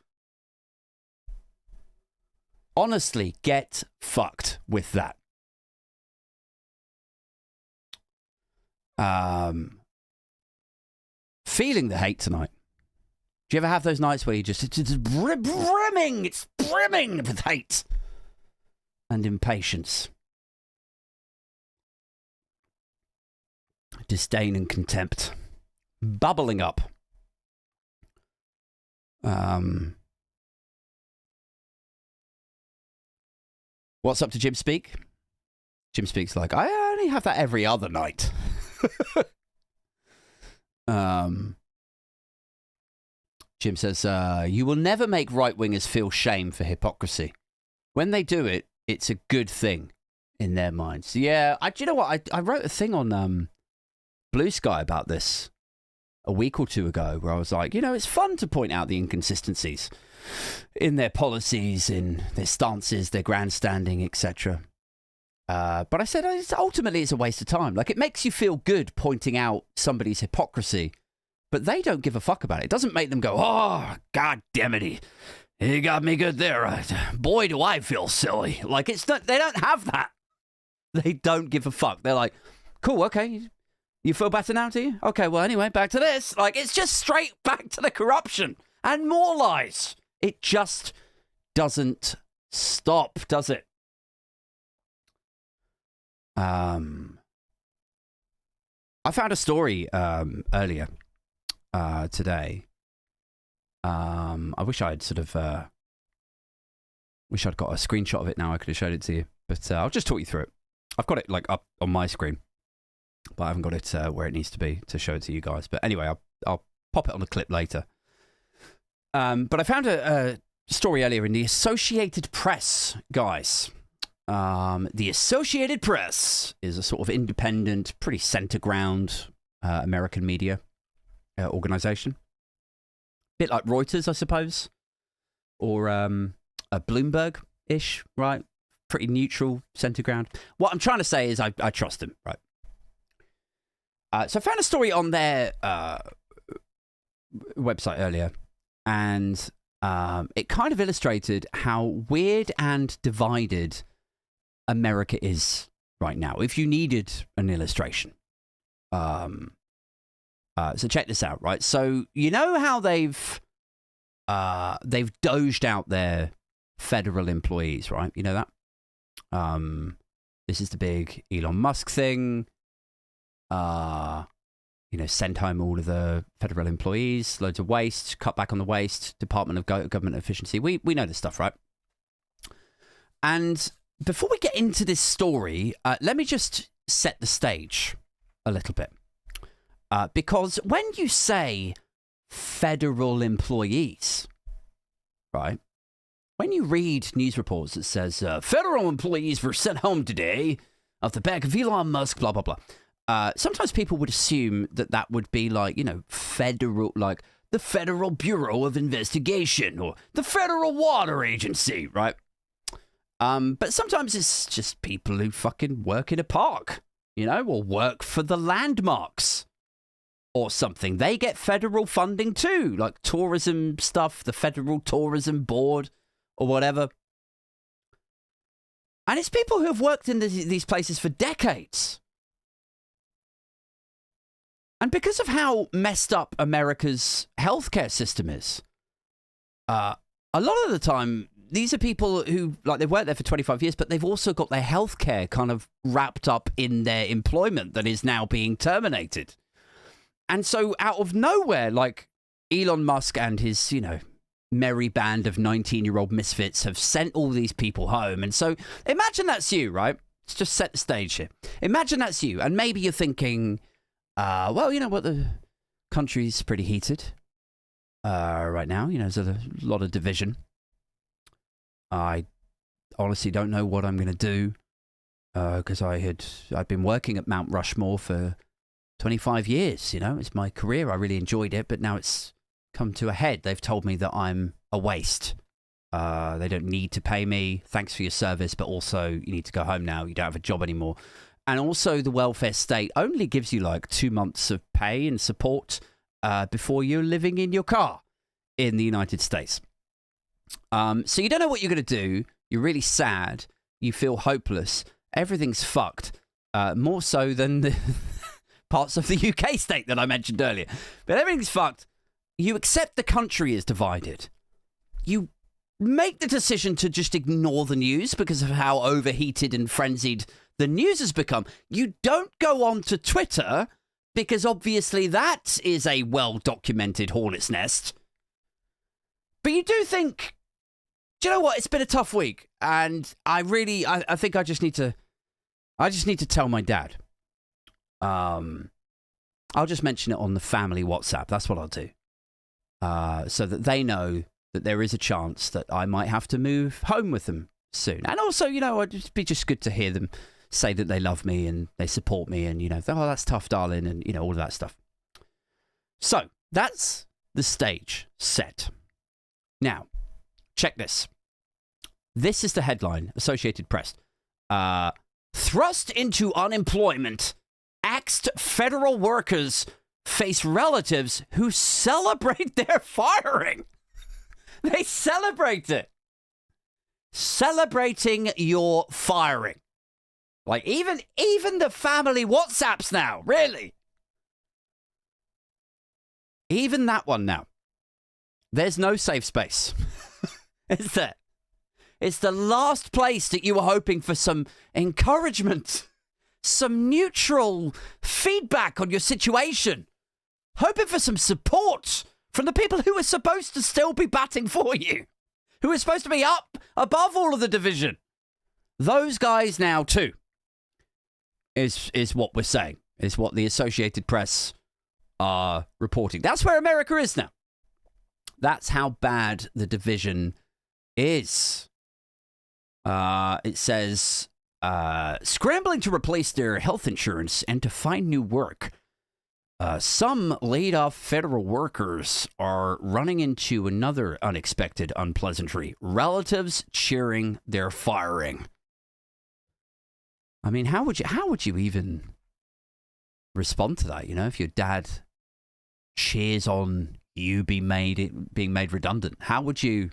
Honestly, get fucked with that. Feeling the hate tonight. Do you ever have those nights where you just, it's brimming with hate and impatience, disdain and contempt bubbling up? What's up to Jim Speak? Jim Speak's like, I only have that every other night. Jim says, you will never make right-wingers feel shame for hypocrisy. When they do it, it's a good thing in their minds. Yeah, do you know what? I wrote a thing on BlueSky about this a week or two ago where I was like, it's fun to point out the inconsistencies in their policies, in their stances, their grandstanding, etc. But I said, ultimately, it's a waste of time. Like, it makes you feel good pointing out somebody's hypocrisy, but they don't give a fuck about it. It doesn't make them go, oh, God damn it, he got me good there. Boy, do I feel silly. Like, it's not, they don't have that. They don't give a fuck. They're like, cool, okay, you feel better now, do you? Okay, well, anyway, back to this. Like, it's just straight back to the corruption and more lies. It just doesn't stop, does it? I found a story earlier today. I wish I'd wish I'd got a screenshot of it now. I could have showed it to you, but I'll just talk you through it. I've got it like up on my screen, but I haven't got it where it needs to be to show it to you guys. But anyway, I'll pop it on a clip later. But I found a story earlier in the Associated Press, guys. The Associated Press is a sort of independent, pretty center ground American media organization. Bit like Reuters, I suppose, or a Bloomberg-ish, right? Pretty neutral, center ground. What I'm trying to say is I trust them, right? So I found a story on their website earlier, and it kind of illustrated how weird and divided America is right now. If you needed an illustration, so check this out, right? So you know how they've doged out their federal employees, right? You know that. This is the big Elon Musk thing. Send home all of the federal employees, loads of waste, cut back on the waste, Department of Government Efficiency. We know this stuff, right? And before we get into this story, let me just set the stage a little bit. Because when you say federal employees, right? When you read news reports that says federal employees were sent home today off the back of Elon Musk, blah, blah, blah. Sometimes people would assume that would be like, federal, like the Federal Bureau of Investigation or the Federal Water Agency, right? But sometimes it's just people who fucking work in a park, or work for the landmarks or something. They get federal funding too, like tourism stuff, the Federal Tourism Board or whatever. And it's people who have worked in these places for decades. And because of how messed up America's healthcare system is, a lot of the time, these are people who, they've worked there for 25 years, but they've also got their healthcare kind of wrapped up in their employment that is now being terminated. And so out of nowhere, like Elon Musk and his, merry band of 19-year-old misfits have sent all these people home. And so imagine that's you, right? Let's just set the stage here. Imagine that's you. And maybe you're thinking, well, you know what? The country's pretty heated right now. There's a lot of division. I honestly don't know what I'm going to do because I'd been working at Mount Rushmore for 25 years. It's my career. I really enjoyed it, but now it's come to a head. They've told me that I'm a waste. They don't need to pay me. Thanks for your service, but also you need to go home now. You don't have a job anymore. And also the welfare state only gives you like 2 months of pay and support before you're living in your car in the United States. So you don't know what you're going to do. You're really sad. You feel hopeless. Everything's fucked. More so than the parts of the UK state that I mentioned earlier. But everything's fucked. You accept the country is divided. You make the decision to just ignore the news because of how overheated and frenzied the news has become. You don't go on to Twitter because obviously that is a well-documented hornet's nest. But you do think, do you know what? It's been a tough week, and I think I just need to tell my dad. I'll just mention it on the family WhatsApp. That's what I'll do. So that they know that there is a chance that I might have to move home with them soon. And also, it'd be just good to hear them say that they love me and they support me and, oh, that's tough, darling, and, all of that stuff. So that's the stage set. Now, check this. This is the headline, Associated Press. Thrust into unemployment, axed federal workers face relatives who celebrate their firing. They celebrate it. Celebrating your firing. Like, even the family WhatsApps now, really. Even that one now. There's no safe space. Is there? It's the last place that you were hoping for some encouragement, some neutral feedback on your situation, hoping for some support from the people who are supposed to still be batting for you, who are supposed to be up above all of the division. Those guys now too is what we're saying, is what the Associated Press are reporting. That's where America is now. That's how bad the division is. It says, scrambling to replace their health insurance and to find new work. Some laid-off federal workers are running into another unexpected unpleasantry. Relatives cheering their firing. I mean, how would you even respond to that? If your dad cheers on you being made redundant? How would you?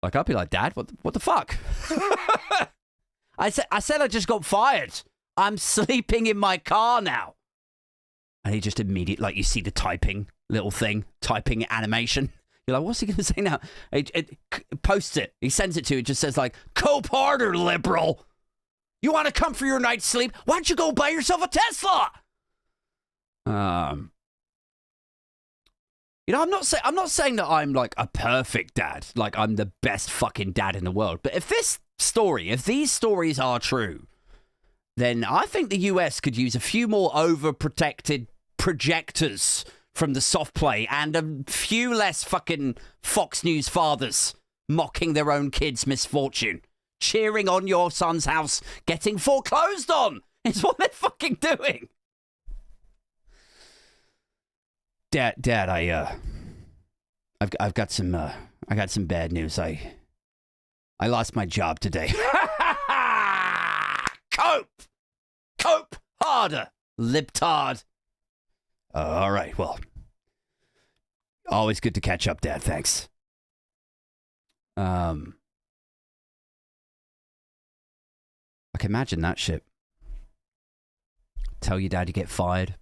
Like, I'd be like, Dad, what the fuck? I said I just got fired. I'm sleeping in my car now. And he just immediately, like, you see the typing little thing, typing animation. You're like, what's he going to say now? It posts it. He sends it to you. It just says, like, cope harder, liberal. You want to come for your night's sleep? Why don't you go buy yourself a Tesla? You know, I'm not saying that I'm like a perfect dad, like I'm the best fucking dad in the world. But if these stories are true, then I think the US could use a few more overprotected projectors from the soft play and a few less fucking Fox News fathers mocking their own kids' misfortune, cheering on your son's house getting foreclosed on. It's what they're fucking doing. Dad, I've got some bad news. I lost my job today. Cope harder, libtard. All right, well, always good to catch up, Dad. Thanks. I can imagine that shit. Tell your dad you get fired.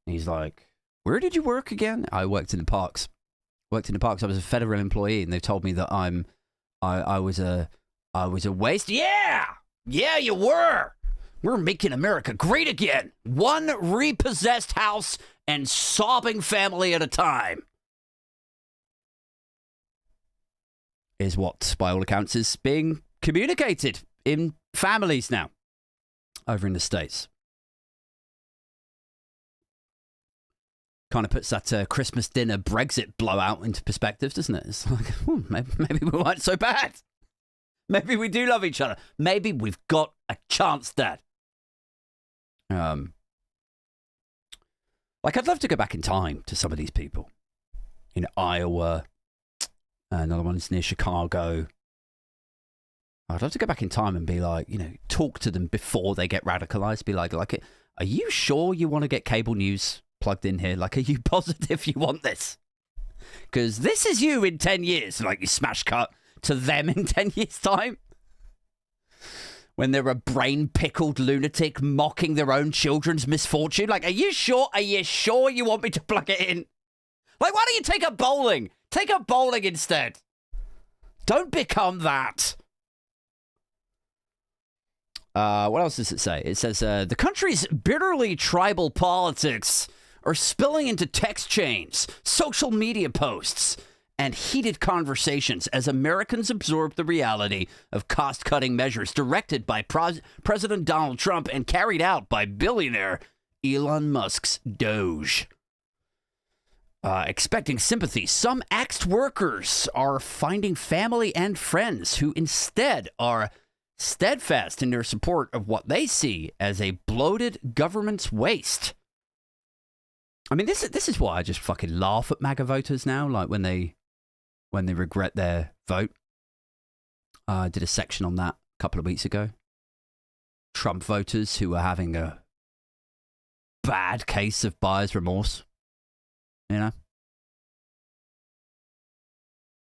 He's like, where did you work again? I worked in the parks. I was a federal employee, and they told me that I was a waste. Yeah, you were. We're making America great again. One repossessed house and sobbing family at a time. Is what, by all accounts, is being communicated in families now over in the States. Kind of puts that Christmas dinner Brexit blowout into perspective, doesn't it? It's like, maybe we weren't so bad. Maybe we do love each other. Maybe we've got a chance, Dad. Like, I'd love to go back in time to some of these people. In Iowa. Another one's near Chicago. I'd love to go back in time and be like, you know, talk to them before they get radicalized. Be like, are you sure you want to get cable news plugged in here? Like, are you positive you want this? Because this is you in 10 years. Like, you smash cut to them in 10 years' time. When they're a brain-pickled lunatic mocking their own children's misfortune. Like, are you sure? Are you sure you want me to plug it in? Like, why don't you take up bowling? Take up bowling instead. Don't become that. What else does it say? It says, the country's bitterly tribal politics are spilling into text chains, social media posts, and heated conversations as Americans absorb the reality of cost-cutting measures directed by President Donald Trump and carried out by billionaire Elon Musk's Doge. Expecting sympathy, some axed workers are finding family and friends who instead are steadfast in their support of what they see as a bloated government's waste. I mean, this is why I just fucking laugh at MAGA voters now, like when they regret their vote. I did a section on that a couple of weeks ago. Trump voters who are having a bad case of buyer's remorse. You know?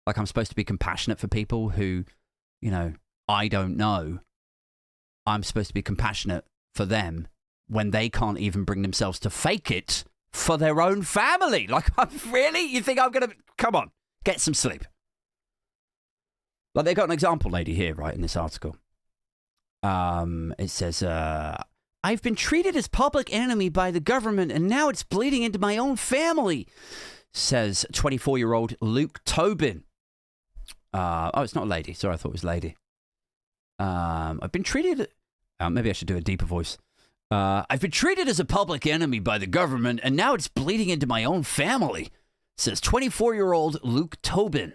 Like, I'm supposed to be compassionate for people who, you know, I don't know. I'm supposed to be compassionate for them when they can't even bring themselves to fake it for their own family. Like, really? You think I'm going to... Come on, get some sleep. Like, they've got an example lady here, right, in this article. It says, I've been treated as public enemy by the government, and now it's bleeding into my own family, says 24-year-old Luke Tobin. Oh, it's not a lady. Sorry, I thought it was lady. I've been treated... maybe I should do a deeper voice. I've been treated as a public enemy by the government, and now it's bleeding into my own family, says 24-year-old Luke Tobin,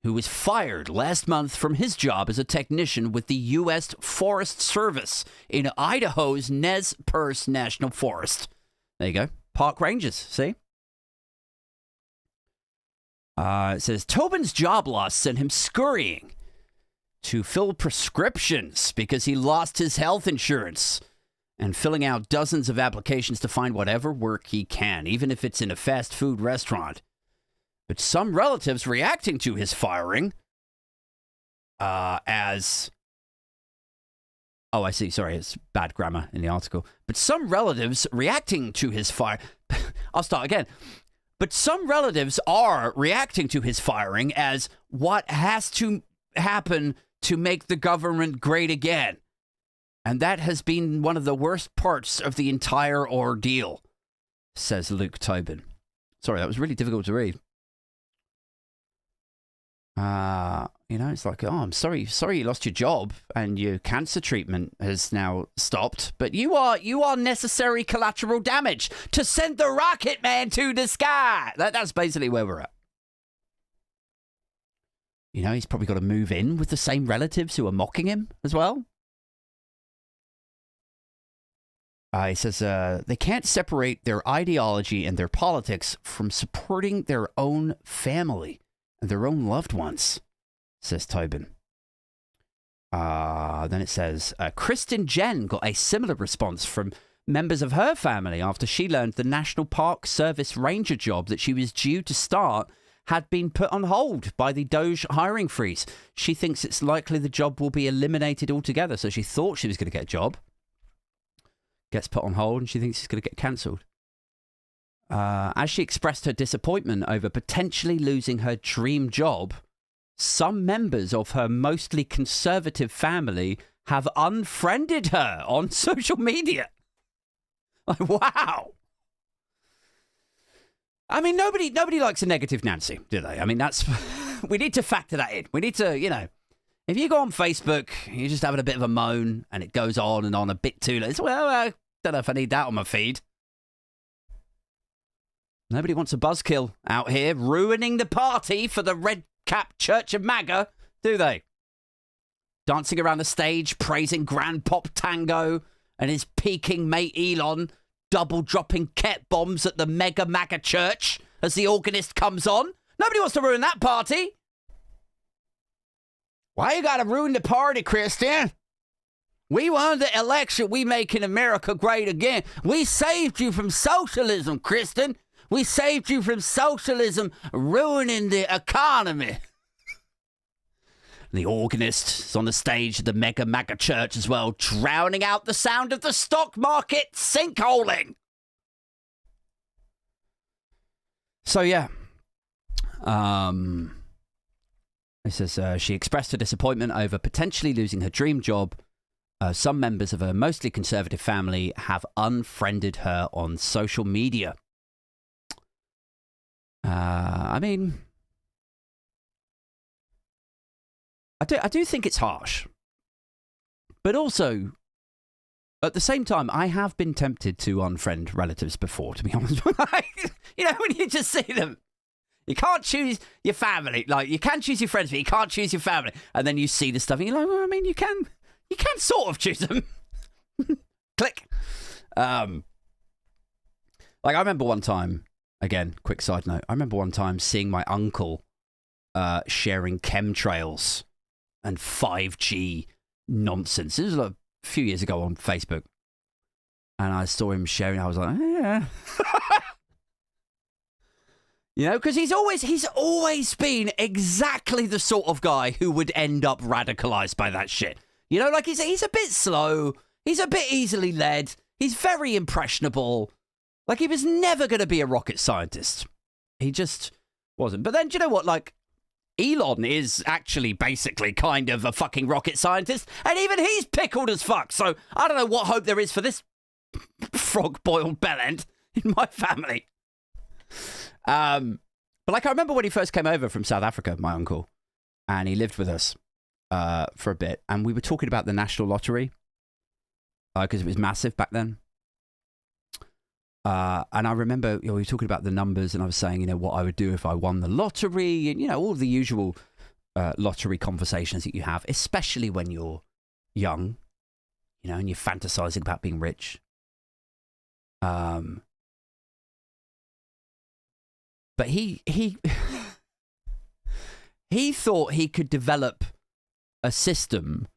who was fired last month from his job as a technician with the U.S. Forest Service in Idaho's Nez Perce National Forest. There you go. Park rangers, see? It says, Tobin's job loss sent him scurrying to fill prescriptions because he lost his health insurance and filling out dozens of applications to find whatever work he can, even if it's in a fast food restaurant. But some relatives reacting to his firing as... Oh, I see. Sorry, it's bad grammar in the article. But some relatives reacting to his fire... I'll start again. But some relatives are reacting to his firing as what has to happen to make the government great again. And that has been one of the worst parts of the entire ordeal, says Luke Tobin. Sorry, that was really difficult to read. It's like, oh, I'm sorry you lost your job and your cancer treatment has now stopped, but you are necessary collateral damage to send the rocket man to the sky. That's basically where we're at. He's probably got to move in with the same relatives who are mocking him as well. He says they can't separate their ideology and their politics from supporting their own family and their own loved ones, says Tobin. Then it says, Kristen Jen got a similar response from members of her family after she learned the National Park Service Ranger job that she was due to start had been put on hold by the Doge hiring freeze. She thinks it's likely the job will be eliminated altogether. So she thought she was going to get a job. Gets put on hold and she thinks it's going to get cancelled. As she expressed her disappointment over potentially losing her dream job, some members of her mostly conservative family have unfriended her on social media. Like, wow. I mean, nobody likes a negative Nancy, do they? I mean, we need to factor that in. We need to, if you go on Facebook, you're just having a bit of a moan and it goes on and on a bit too late. Well, I don't know if I need that on my feed. Nobody wants a buzzkill out here ruining the party for the red-capped Church of MAGA, do they? Dancing around the stage, praising Grand Pop Tango and his peaking mate Elon, double-dropping ket bombs at the mega MAGA church as the organist comes on. Nobody wants to ruin that party. Why you gotta ruin the party, Christian? We won the election. We making America great again. We saved you from socialism, Kristen. We saved you from socialism ruining the economy. The organist is on the stage of the mega MAGA church as well, drowning out the sound of the stock market sinkholing. So, yeah. It says she expressed her disappointment over potentially losing her dream job. Some members of her mostly conservative family have unfriended her on social media. I mean, I do think it's harsh. But also, at the same time, I have been tempted to unfriend relatives before, to be honest. When you just see them. You can't choose your family. Like, you can choose your friends, but you can't choose your family. And then you see the stuff and you're like, well, I mean, you can sort of choose them. Click. Like, I remember one time, again, quick side note. I remember one time seeing my uncle sharing chemtrails and 5G nonsense. This was like a few years ago on Facebook. And I saw him sharing. I was like, yeah. Because he's always been exactly the sort of guy who would end up radicalized by that shit. Like he's a bit slow. He's a bit easily led. He's very impressionable. Like, he was never going to be a rocket scientist. He just wasn't. But then, do you know what? Like, Elon is actually basically kind of a fucking rocket scientist. And even he's pickled as fuck. So I don't know what hope there is for this frog-boiled bellend in my family. But like, I remember when he first came over from South Africa, my uncle, and he lived with us for a bit, and we were talking about the national lottery because it was massive back then. And I remember we were talking about the numbers, and I was saying, what I would do if I won the lottery, and all the usual lottery conversations that you have, especially when you're young, and you're fantasizing about being rich. But he he thought he could develop a system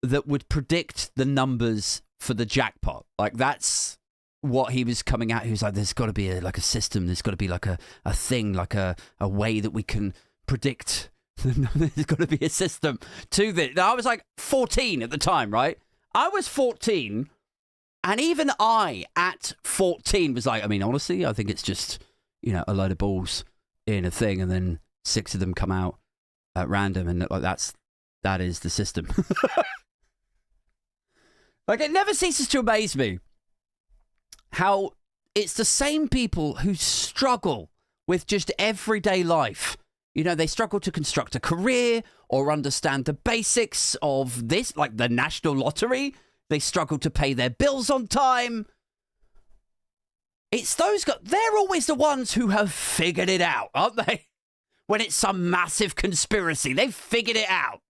that would predict the numbers for the jackpot. Like, that's what he was coming at. He was like, there's got to be a system. There's got to be like a thing, like a way that we can predict. There's got to be a system to this. Now, I was like 14 at the time, right? I was 14, and even I, at 14, was like, I mean, honestly, I think it's just, a load of balls in a thing, and then 6 of them come out at random, and like that is the system. Like, it never ceases to amaze me how it's the same people who struggle with just everyday life. They struggle to construct a career or understand the basics of this, like the national lottery. They struggle to pay their bills on time. It's those guys. They're always the ones who have figured it out, aren't they? When it's some massive conspiracy, they've figured it out.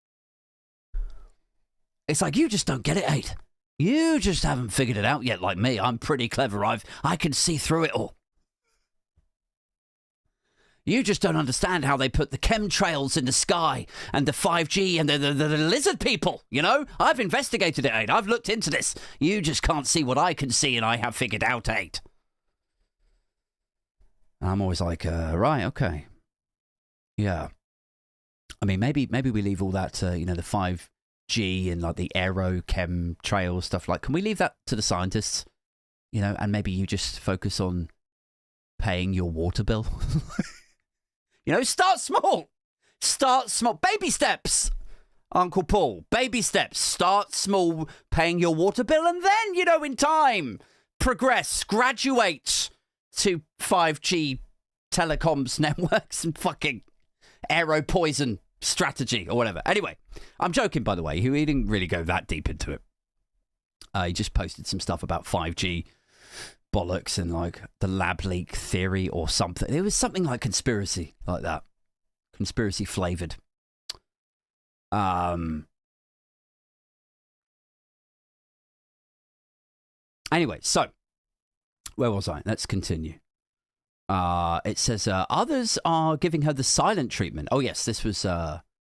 It's like, you just don't get it, Aid. You just haven't figured it out yet like me. I'm pretty clever. I can see through it all. You just don't understand how they put the chemtrails in the sky and the 5G and the lizard people, I've investigated it, Aid. I've looked into this. You just can't see what I can see, and I have figured out, Aid. I'm always like, right, okay. Yeah. I mean, maybe we leave all that to, the 5G and like the aero chemtrail stuff. Like, can we leave that to the scientists? And maybe you just focus on paying your water bill. Start small. Start small. Baby steps, Uncle Paul. Baby steps. Start small, paying your water bill, and then, in time, progress, graduate to 5G telecoms networks and fucking aero poison strategy or whatever. Anyway, I'm joking, by the way. He didn't really go that deep into it. He just posted some stuff about 5G bollocks and like the lab leak theory or something. It was something like conspiracy, like that. Conspiracy flavored. Anyway, so where was I? Let's continue. It says others are giving her the silent treatment. Oh yes, this was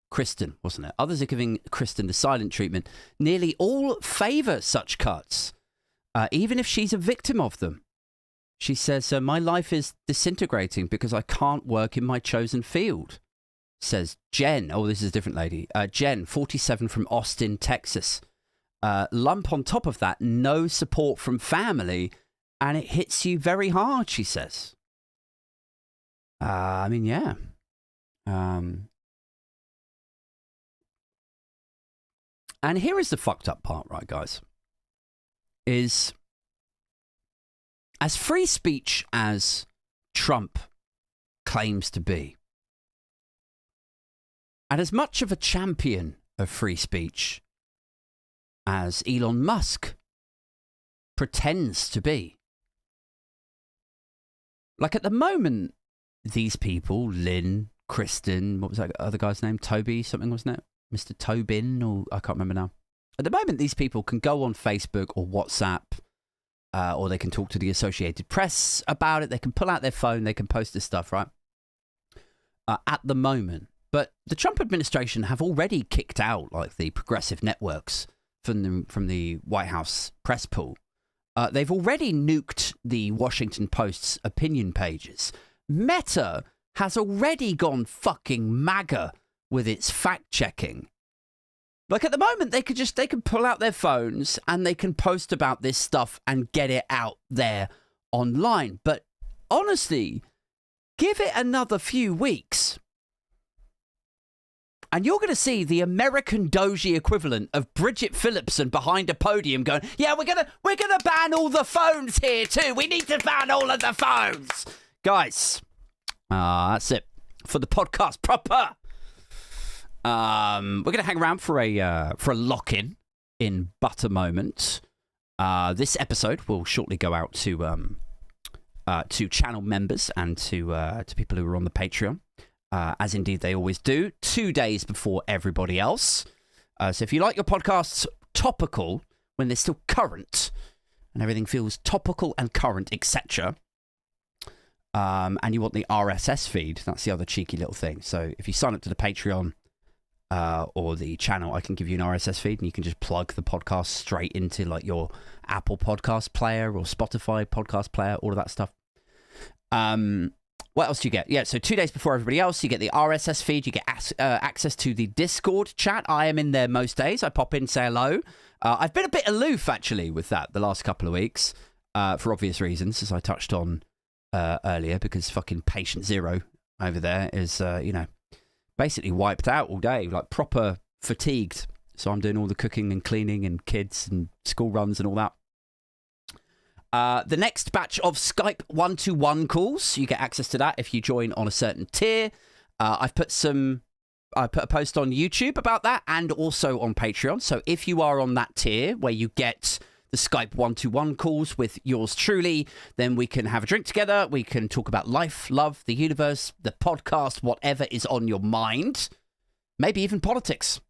Kristen, wasn't it? Others are giving Kristen the silent treatment. Nearly all favour such cuts, even if she's a victim of them. She says, my life is disintegrating because I can't work in my chosen field, says Jen. Oh, this is a different lady. Jen, 47, from Austin, Texas. Lump on top of that, no support from family, and it hits you very hard, she says. I mean, yeah. And here is the fucked up part, right, guys? Is as free speech as Trump claims to be, and as much of a champion of free speech as Elon Musk pretends to be. Like, at the moment, these people, Lynn, Kristen, what was that other guy's name? Toby something, wasn't it? Mr. Tobin, or I can't remember now. At the moment, these people can go on Facebook or WhatsApp, or they can talk to the Associated Press about it. They can pull out their phone. They can post this stuff, right? At the moment. But the Trump administration have already kicked out like the progressive networks from the White House press pool. They've already nuked the Washington Post's opinion pages. Meta has already gone fucking MAGA with its fact-checking. Like, at the moment, they can pull out their phones and they can post about this stuff and get it out there online. But honestly, give it another few weeks, and you're going to see the American Doji equivalent of Bridget Phillipson behind a podium going, yeah, we're gonna ban all the phones here too. We need to ban all of the phones. Guys, that's it for the podcast proper. We're going to hang around for a lock-in in but a moment. This episode will shortly go out to channel members and to people who are on the Patreon. As indeed they always do, 2 days before everybody else. So if you like your podcasts topical, when they're still current, and everything feels topical and current, etc., and you want the RSS feed, that's the other cheeky little thing. So if you sign up to the Patreon, or the channel, I can give you an RSS feed, and you can just plug the podcast straight into like your Apple Podcast player or Spotify podcast player, all of that stuff. What else do you get? Yeah, so 2 days before everybody else, you get the RSS feed. You get access to the Discord chat. I am in there most days. I pop in, say hello. I've been a bit aloof, actually, with that the last couple of weeks, for obvious reasons, as I touched on earlier, because fucking patient zero over there is, basically wiped out all day, like proper fatigued. So I'm doing all the cooking and cleaning and kids and school runs and all that. The next batch of Skype 1-to-1 calls, you get access to that if you join on a certain tier. I put a post on YouTube about that and also on Patreon. So if you are on that tier where you get the Skype 1-to-1 calls with yours truly, then we can have a drink together. We can talk about life, love, the universe, the podcast, whatever is on your mind. Maybe even politics.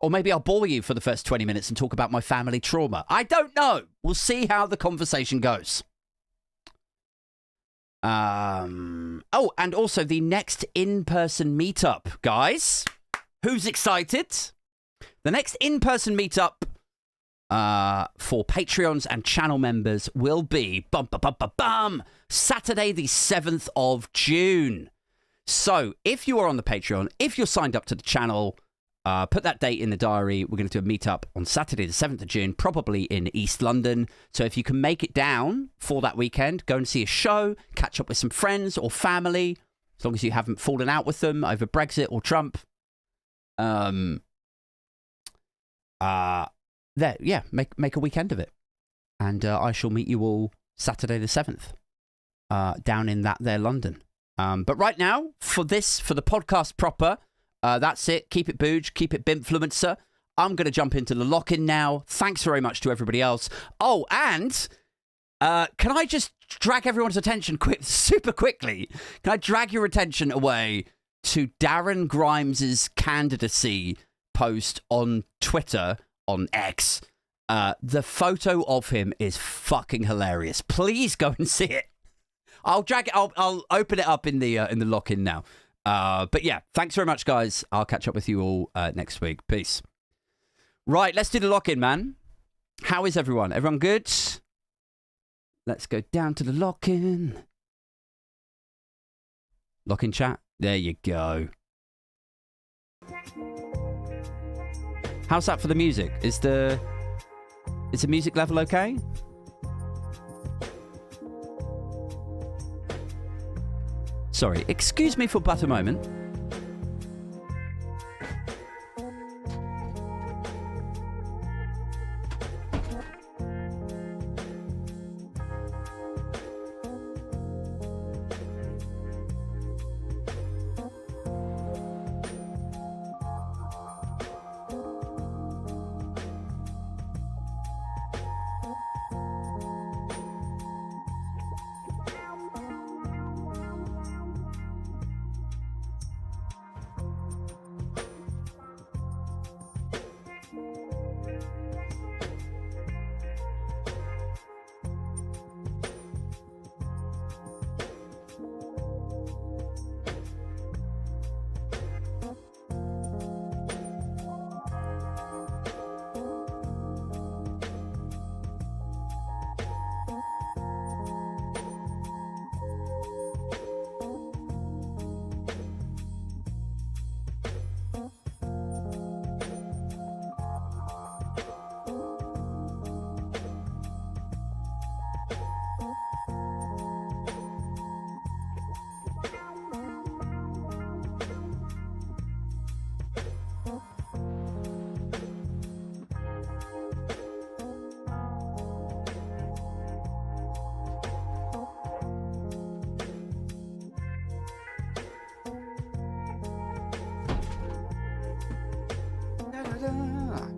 Or maybe I'll bore you for the first 20 minutes and talk about my family trauma. I don't know. We'll see how the conversation goes. And also the next in-person meetup, guys. Who's excited? The next in-person meetup for Patreons and channel members will be Saturday the 7th of June. So if you are on the Patreon, if you're signed up to the channel, put that date in the diary. We're going to do a meetup on Saturday the 7th of June, probably in East London. So if you can make it down for that weekend, go and see a show, catch up with some friends or family, as long as you haven't fallen out with them over Brexit or Trump. Make a weekend of it. And I shall meet you all Saturday the 7th down in that there London. But right now, for the podcast proper, that's it. Keep it Booge. Keep it Bimpfluencer. I'm going to jump into the lock-in now. Thanks very much to everybody else. Oh, and can I just drag everyone's attention super quickly? Can I drag your attention away to Darren Grimes' candidacy post on Twitter, on X? The photo of him is fucking hilarious. Please go and see it. I'll open it up in the lock-in now. But yeah, thanks very much, guys. I'll catch up with you all next week. Peace. Right, let's do the lock-in, man. How is everyone? Everyone good? Let's go down to the lock-in. Lock-in chat. There you go. How's that for the music? Is the music level okay? Sorry, excuse me for but a moment.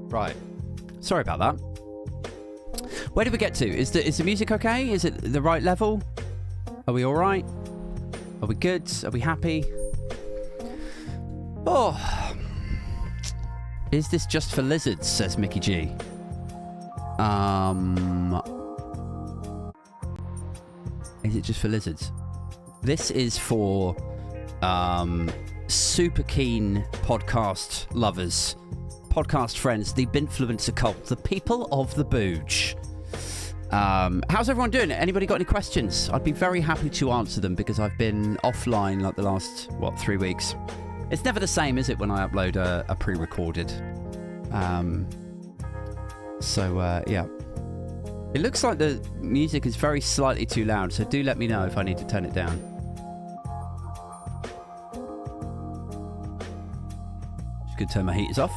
Right. Sorry about that. Where did we get to? Is the music okay? Is it the right level? Are we all right? Are we good? Are we happy? Oh. Is this just for lizards? Says Mickey G. Is it just for lizards? This is for super keen podcast lovers, podcast friends, the Binfluencer cult, the people of the booge. How's everyone doing? Anybody got any questions? I'd be very happy to answer them because I've been offline like the last, 3 weeks. It's never the same, is it, when I upload a pre-recorded? Yeah. It looks like the music is very slightly too loud, so do let me know if I need to turn it down. Just gonna turn my heaters off.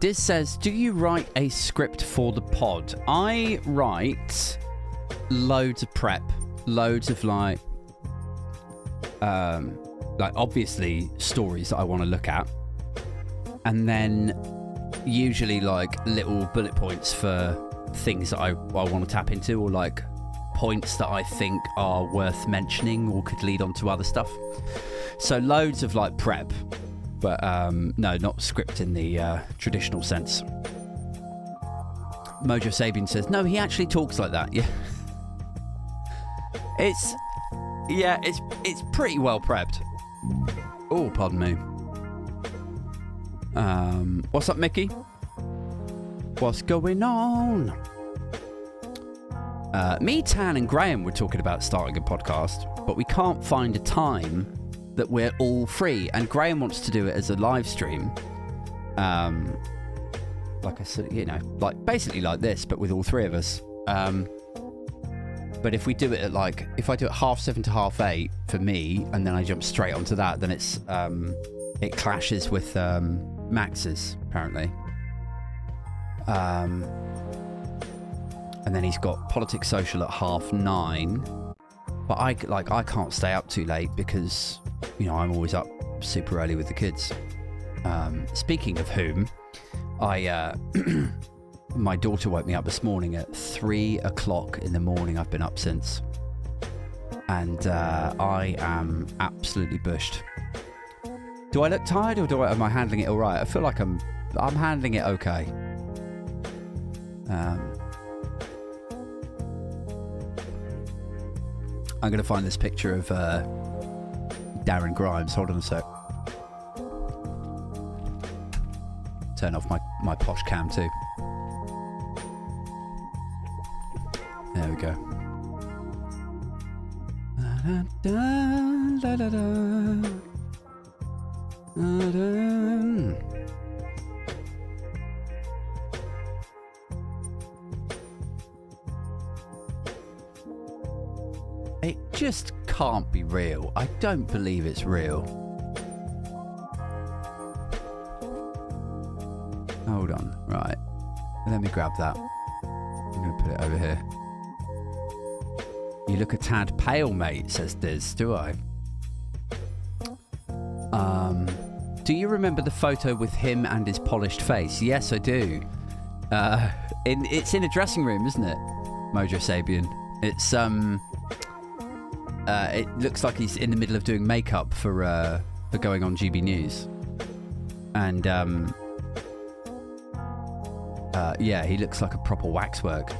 Diz says, do you write a script for the pod? I write loads of prep, loads of like obviously stories that I want to look at, and then usually like little bullet points for things that I want to tap into, or like points that I think are worth mentioning or could lead on to other stuff. So loads of like prep, but no, not script in the traditional sense. Mojo Sabian says, no, he actually talks like that. Yeah. It's pretty well prepped. Oh, pardon me. What's up, Mickey? What's going on? Me, Tan, and Graham were talking about starting a podcast, but we can't find a time that we're all free. And Graham wants to do it as a live stream. Like I said, like basically like this, but with all three of us. But if we do it at if I do it 7:30 to 8:30 for me, and then I jump straight onto that, then it's it clashes with Max's apparently. And then he's got Politics Social at 9:30. But I can't stay up too late because I'm always up super early with the kids. Speaking of whom, my daughter woke me up this morning at 3 o'clock in the morning. I've been up since. And I am absolutely bushed. Do I look tired, or am I handling it all right? I feel like I'm handling it okay. I'm going to find this picture of Darren Grimes. Hold on a sec. Turn off my posh cam too. There we go. It just can't be real. I don't believe it's real. Hold on. Right. Let me grab that. I'm going to put it over here. You look a tad pale, mate, says Diz. Do I? Do you remember the photo with him and his polished face? Yes, I do. It's in a dressing room, isn't it? Mojo Sabian. It's it looks like he's in the middle of doing makeup for going on GB News. And yeah, he looks like a proper waxwork,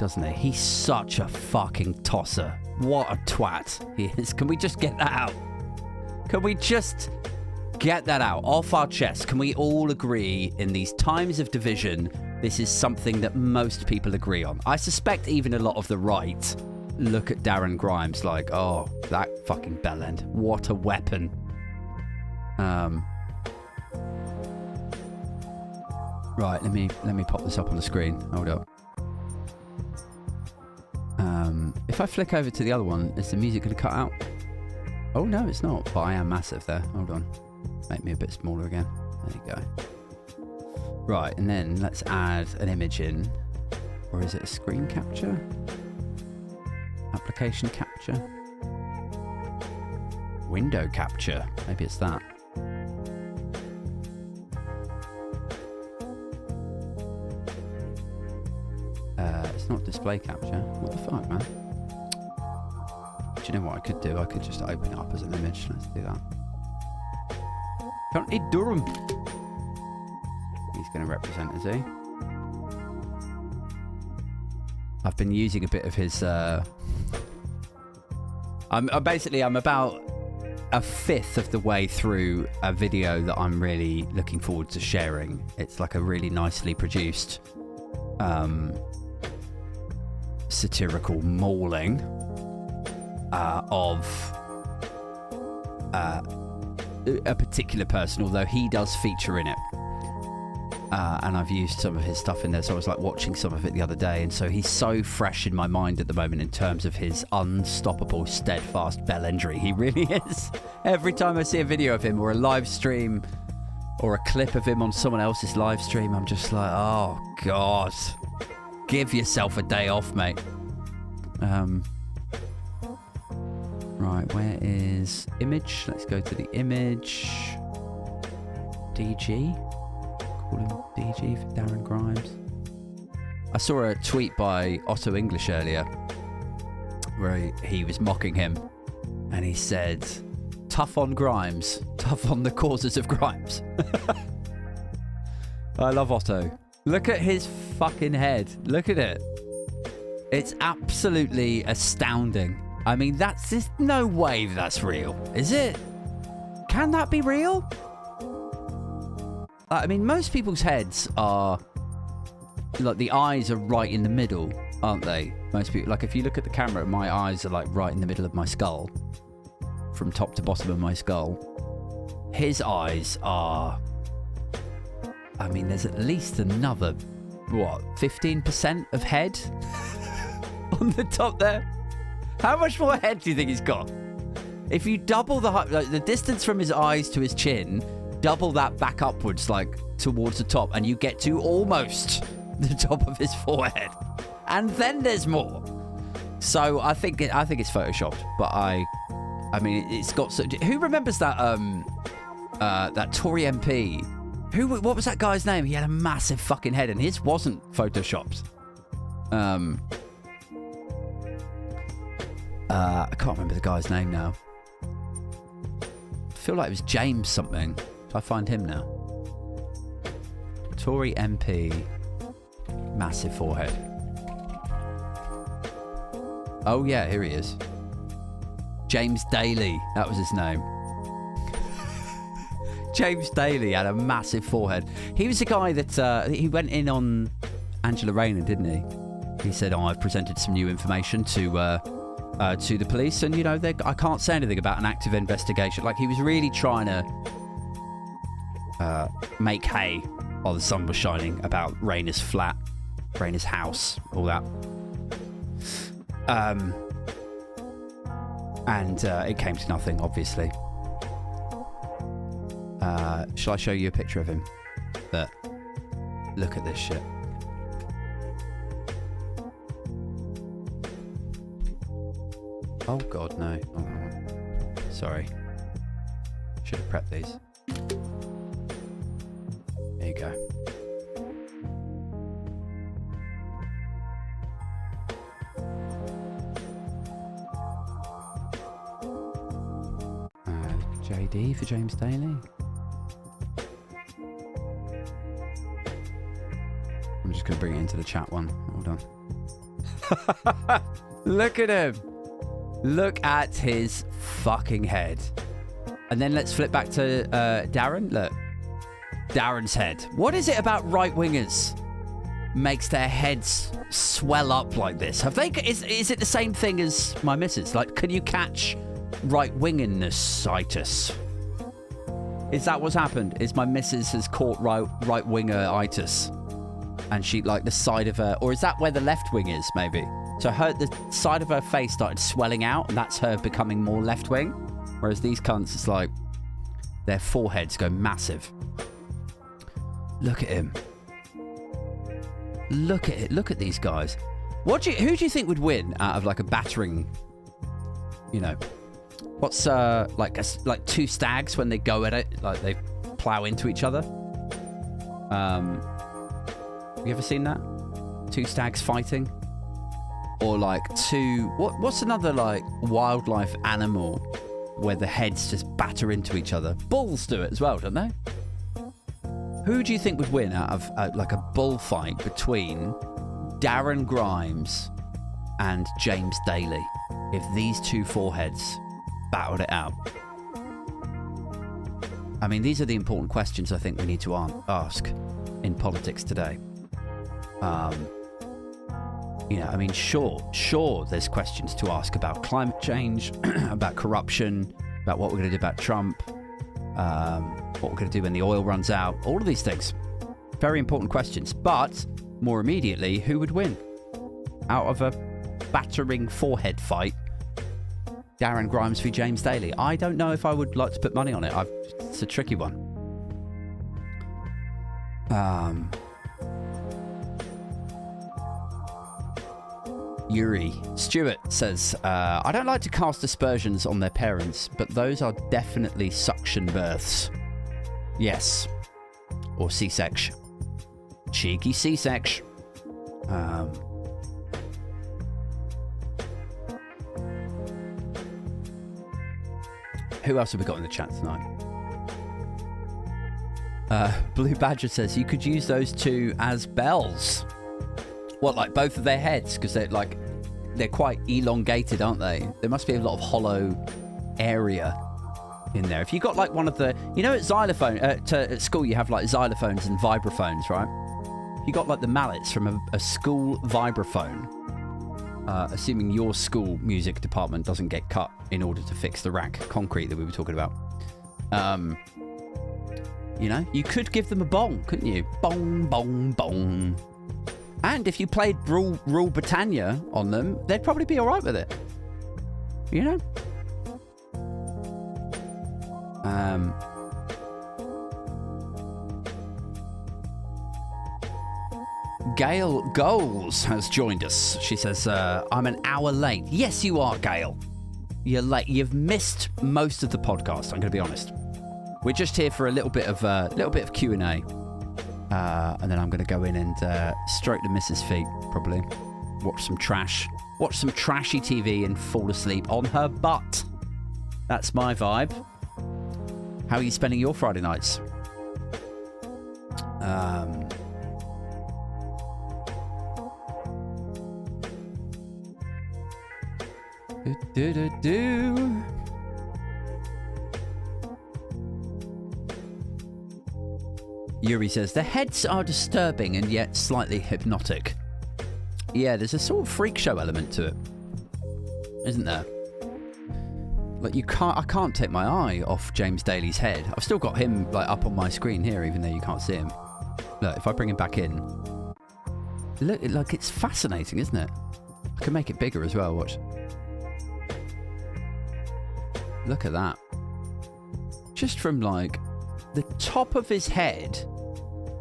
doesn't he? He's such a fucking tosser. What a twat he is. Can we just get that out? Can we just get that out off our chest? Can we all agree in these times of division, this is something that most people agree on? I suspect even a lot of the right look at Darren Grimes like, oh, that fucking bellend. What a weapon. Right, let me pop this up on the screen. Hold up. If I flick over to the other one, is the music going to cut out? Oh, no, it's not. But I am massive there. Hold on. Make me a bit smaller again. There you go. Right, and then let's add an image in. Or is it a screen capture? Application capture? Window capture. Maybe it's that. It's not display capture. What the fuck, man? Do you know what I could do? I could just open it up as an image. Let's do that. County Durham. He's going to represent, is he? I've been using a bit of his. I'm about a fifth of the way through a video that I'm really looking forward to sharing. It's like a really nicely produced satirical mauling of a particular person, although he does feature in it. And I've used some of his stuff in there, so I was like watching some of it the other day, and so he's so fresh in my mind at the moment in terms of his unstoppable, steadfast bellendry. He really is. Every time I see a video of him or a live stream or a clip of him on someone else's live stream, I'm just like, oh God, give yourself a day off, mate. Right, where is image? Let's go to the image. DG. Call him DG for Darren Grimes. I saw a tweet by Otto English earlier where he was mocking him, and he said, tough on Grimes, tough on the causes of Grimes. I love Otto. Look at his fucking head. Look at it. It's absolutely astounding. I mean, there's no way that's real, is it? Can that be real? I mean, most people's heads are, like, the eyes are right in the middle, aren't they? Most people, like, if you look at the camera, my eyes are, like, right in the middle of my skull. From top to bottom of my skull. His eyes are, I mean, there's at least another, what, 15% of head on the top there? How much more head do you think he's got? If you double the distance from his eyes to his chin, double that back upwards, like towards the top, and you get to almost the top of his forehead, and then there's more. So I think it's photoshopped, but I mean, it's got. Who remembers that that Tory MP? What was that guy's name? He had a massive fucking head, and his wasn't photoshopped. I can't remember the guy's name now. I feel like it was James something. I find him now. Tory MP, massive forehead. Oh yeah, here he is. James Daly, that was his name. James Daly had a massive forehead. He was the guy that he went in on Angela Rayner, didn't he? He said, "Oh, I've presented some new information to the police, and you know, I can't say anything about an active investigation." Like, he was really trying to make hay while the sun was shining about Rayner's flat, Rayner's house, all that. And it came to nothing, obviously. Shall I show you a picture of him? Look at this shit. Oh God, no. Oh, sorry. Should have prepped these. There you go. JD for James Daly. I'm just going to bring it into the chat one. Hold on. Look at him. Look at his fucking head. And then let's flip back to Darren. Look. Darren's head. What is it about right-wingers makes their heads swell up like this? Have they? Is it the same thing as my missus? Like, can you catch right-wingerness-itis? Is that what's happened? Is my missus has caught right-winger-itis? And she, like, the side of her... Or is that where the left wing is, maybe? So the side of her face started swelling out, and that's her becoming more left-wing. Whereas these cunts, it's like... Their foreheads go massive. Look at him. Look at it. Look at these guys. Who do you think would win out of, like, a battering... You know... What's, like two stags when they go at it? Like, they plow into each other? You ever seen that? Two stags fighting? Or like what's another, like, wildlife animal where the heads just batter into each other? Bulls do it as well, don't they? Who do you think would win out of like a bullfight between Darren Grimes and James Daly, if these two foreheads battled it out? I mean, these are the important questions I think we need to ask in politics today. You know, I mean, sure, there's questions to ask about climate change, about corruption, about what we're going to do about Trump, what we're going to do when the oil runs out, all of these things. Very important questions. But more immediately, who would win out of a battering forehead fight? Darren Grimes v James Daly. I don't know if I would like to put money on it. It's a tricky one. Yuri Stewart says, I don't like to cast aspersions on their parents, but those are definitely suction births. Yes. Or C-section. Cheeky C-section. Who else have we got in the chat tonight? Blue Badger says, you could use those two as bells. What, like both of their heads? Because they're quite elongated, aren't they? There must be a lot of hollow area in there. If you got like one of the, you know, at xylophone at school you have like xylophones and vibraphones, right? If you got like the mallets from a school vibraphone, assuming your school music department doesn't get cut in order to fix the rack concrete that we were talking about, you know, you could give them a bong, couldn't you? Bong, bong, bong. And if you played Rule Britannia on them, they'd probably be all right with it. You know? Gail Goals has joined us. She says, I'm an hour late. Yes, you are, Gail. You're late. You've missed most of the podcast, I'm going to be honest. We're just here for a little bit of Q&A. And then I'm going to go in and stroke the missus' feet, probably. Watch some trashy TV and fall asleep on her butt. That's my vibe. How are you spending your Friday nights? Yuri says, the heads are disturbing and yet slightly hypnotic. Yeah, there's a sort of freak show element to it, isn't there? Like I can't take my eye off James Daly's head. I've still got him like up on my screen here, even though you can't see him. Look, if I bring him back in, look, like it's fascinating, isn't it? I can make it bigger as well. Watch. Look at that. Just from like the top of his head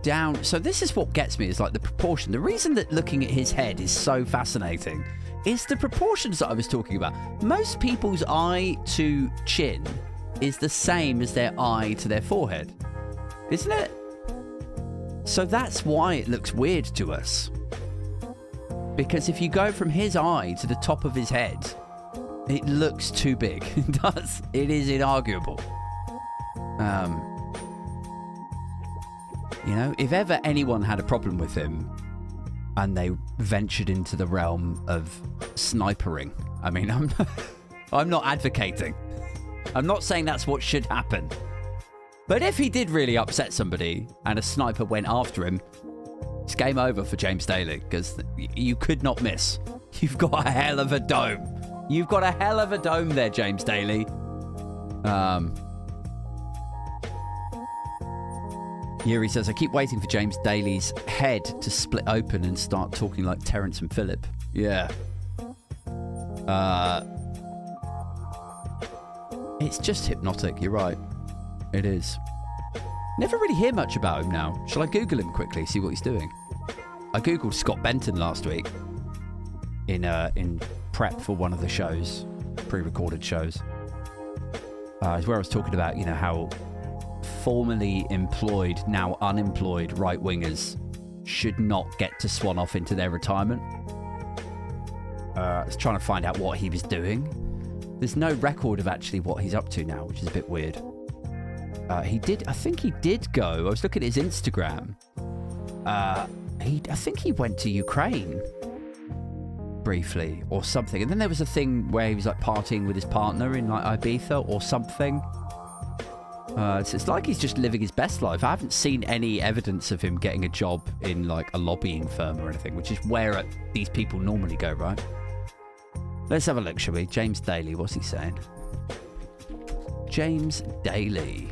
down. So this is what gets me, is like the proportion. The reason that looking at his head is so fascinating is the proportions that I was talking about. Most people's eye to chin is the same as their eye to their forehead, isn't it? So that's why it looks weird to us. Because if you go from his eye to the top of his head, it looks too big. It does. It is inarguable. You know, if ever anyone had a problem with him and they ventured into the realm of snipering, I mean, I'm not advocating. I'm not saying that's what should happen. But if he did really upset somebody and a sniper went after him, it's game over for James Daly, because you could not miss. You've got a hell of a dome. You've got a hell of a dome there, James Daly. Yuri says, I keep waiting for James Daly's head to split open and start talking like Terence and Phillip. Yeah. It's just hypnotic, you're right. It is. Never really hear much about him now. Shall I Google him quickly, see what he's doing? I Googled Scott Benton last week in prep for one of the shows, pre-recorded shows. It's where I was talking about, you know, how formerly employed, now unemployed right-wingers should not get to swan off into their retirement. I was trying to find out what he was doing. There's no record of actually what he's up to now, which is a bit weird. I think he did go. I was looking at his Instagram. I think he went to Ukraine. briefly or something. And then there was a thing where he was like partying with his partner in like Ibiza or something. So it's like he's just living his best life. I haven't seen any evidence of him getting a job in like a lobbying firm or anything, which is where these people normally go, right? Let's have a look, shall we? James Daly, what's he saying? James Daly.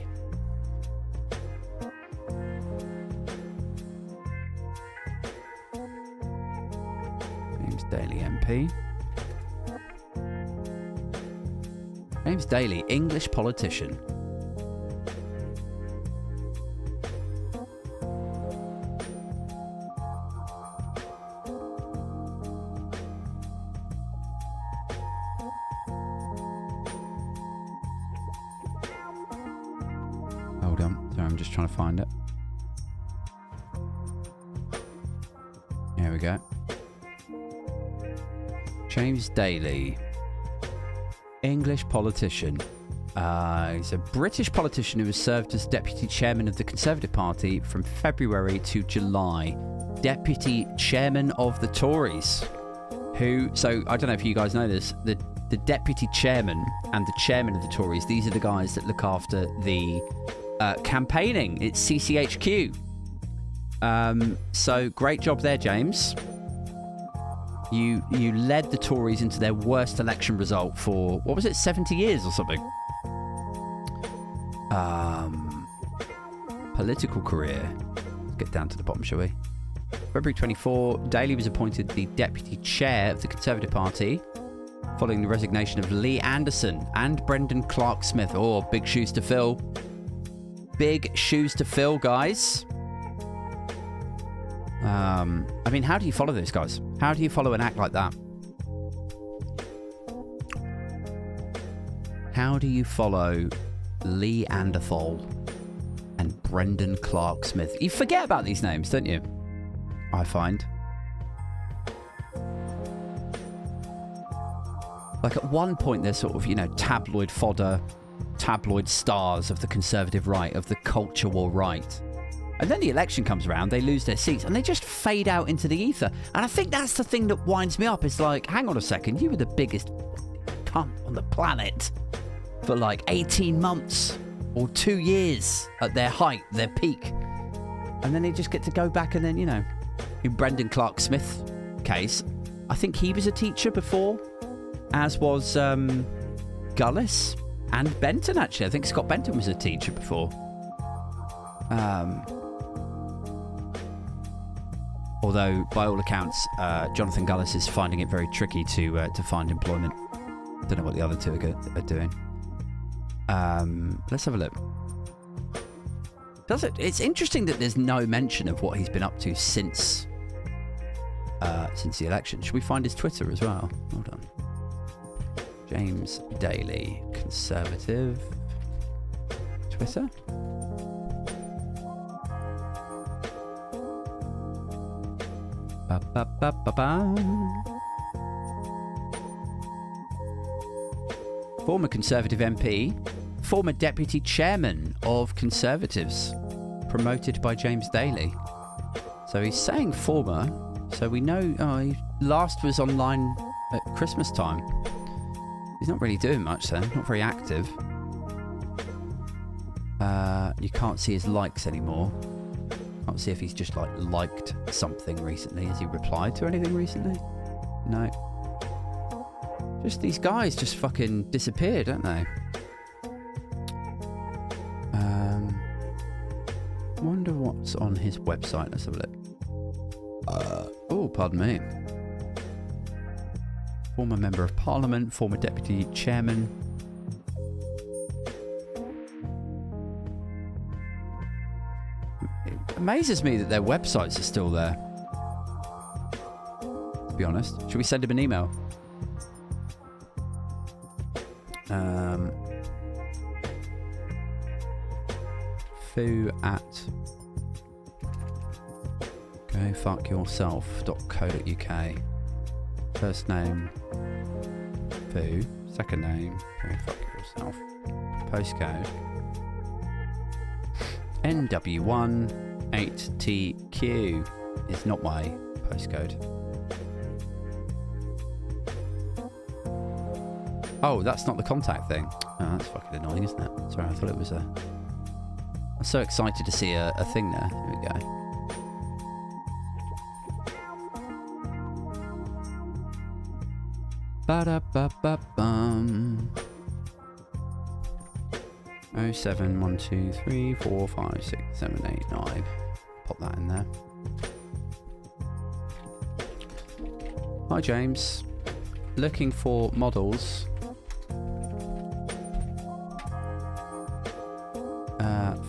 James Daly MP. James Daly, English politician. Hold on, sorry, I'm just trying to find it. Here we go. James Daly, English politician. He's a British politician who has served as deputy chairman of the Conservative Party from February to July. Deputy chairman of the Tories. So I don't know if you guys know this, the deputy chairman and the chairman of the Tories, these are the guys that look after the campaigning. It's CCHQ. So great job there, James. You led the Tories into their worst election result for, what was it, 70 years or something? Political career. Let's get down to the bottom, shall we? February 24, Daly was appointed the deputy chair of the Conservative Party following the resignation of Lee Anderson and Brendan Clark-Smith. Oh, big shoes to fill. Big shoes to fill, guys. I mean, how do you follow those guys? How do you follow an act like that? How do you follow Lee Anderthal and Brendan Clark-Smith? You forget about these names, don't you? I find. Like at one point, they're sort of, you know, tabloid fodder, tabloid stars of the conservative right, of the culture war right. And then the election comes around, they lose their seats, and they just fade out into the ether. And I think that's the thing that winds me up. It's like, hang on a second, you were the biggest cunt on the planet for like 18 months or 2 years at their height, their peak. And then they just get to go back and then, you know, in Brendan Clark-Smith's case, I think he was a teacher before, as was Gullis and Benton, actually. I think Scott Benton was a teacher before. Although, by all accounts, Jonathan Gullis is finding it very tricky to find employment. Don't know what the other two are doing. Let's have a look. It's interesting that there's no mention of what he's been up to since the election. Should we find his Twitter as well? Hold on. James Daly, Conservative. Twitter? Former Conservative MP, former Deputy Chairman of Conservatives, promoted by James Daly. So he's saying former, so we know he last was online at Christmas time. He's not really doing much then, not very active. You can't see his likes anymore. Can't see if he's just like liked something recently. Has he replied to anything recently? No. Just these guys just fucking disappear, don't they? Wonder what's on his website. Let's have a look. Oh, pardon me. Former Member of Parliament, former Deputy Chairman. It amazes me that their websites are still there, to be honest. Should we send him an email? Foo at gofuckyourself.co.uk. First name Foo, second name go fuck yourself. Postcode NW1 8TQ is not my postcode. Oh, that's not the contact thing. Oh, that's fucking annoying, isn't it? Sorry, I thought it was a... I'm so excited to see a thing there. Here we go. Ba-da-ba-ba-bum. 07 1 2 3 4 5 6 7 8 9. Pop that in there. Hi James. Looking for models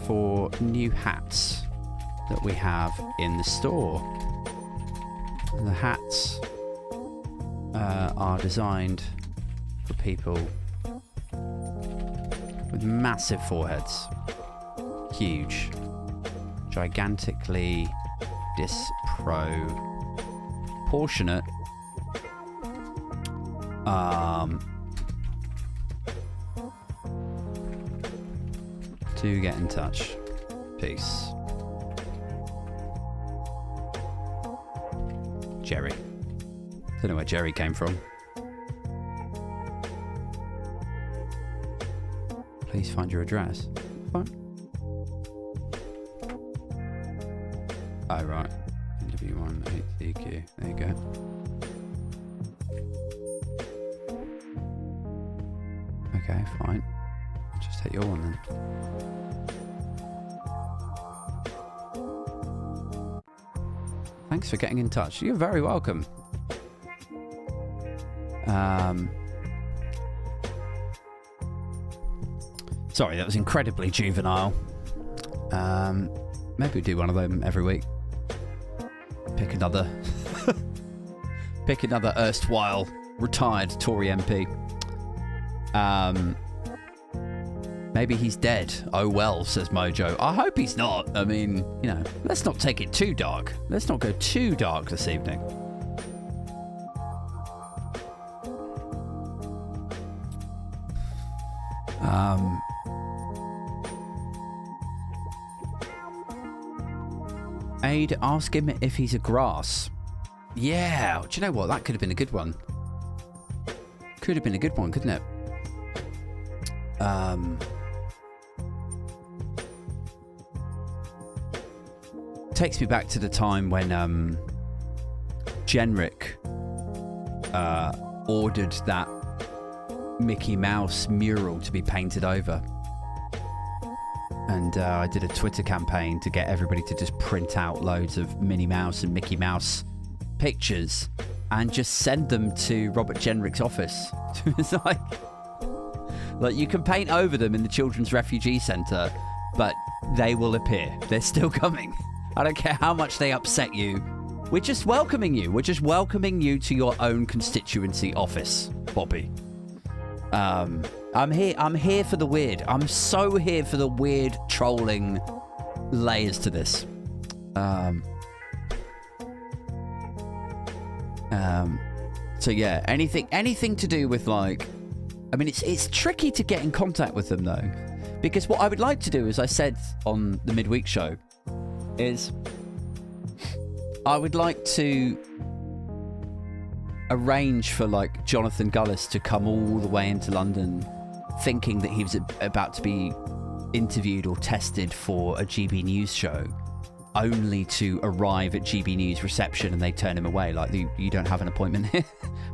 for new hats that we have in the store. And the hats are designed for people with massive foreheads, huge, gigantically disproportionate, do get in touch. Peace. Jerry. Don't know where Jerry came from. Please find your address. What? Oh, right. NW1 8TQ. There you go. Okay, fine. Just take your one then. Thanks for getting in touch. You're very welcome. Sorry, that was incredibly juvenile. Maybe we do one of them every week. Pick another erstwhile retired Tory MP. Maybe he's dead. Oh well, says Mojo. I hope he's not. I mean, you know, let's not take it too dark. Let's not go too dark this evening. Aid, ask him if he's a grass. Yeah, do you know what? That could have been a good one. Could have been a good one, couldn't it? Takes me back to the time when Jenrick ordered that Mickey Mouse mural to be painted over. And I did a Twitter campaign to get everybody to just print out loads of Minnie Mouse and Mickey Mouse pictures and just send them to Robert Jenrick's office. It's like you can paint over them in the Children's Refugee Centre, but they will appear. They're still coming. I don't care how much they upset you. We're just welcoming you. We're just welcoming you to your own constituency office, Bobby. I'm here for the weird. I'm so here for the weird trolling layers to this. So yeah, anything to do with like, I mean, it's tricky to get in contact with them though, because what I would like to do, as I said on the midweek show, is I would like to arrange for like Jonathan Gullis to come all the way into London thinking that he was about to be interviewed or tested for a GB News show, only to arrive at GB News reception and they turn him away, like, you don't have an appointment here.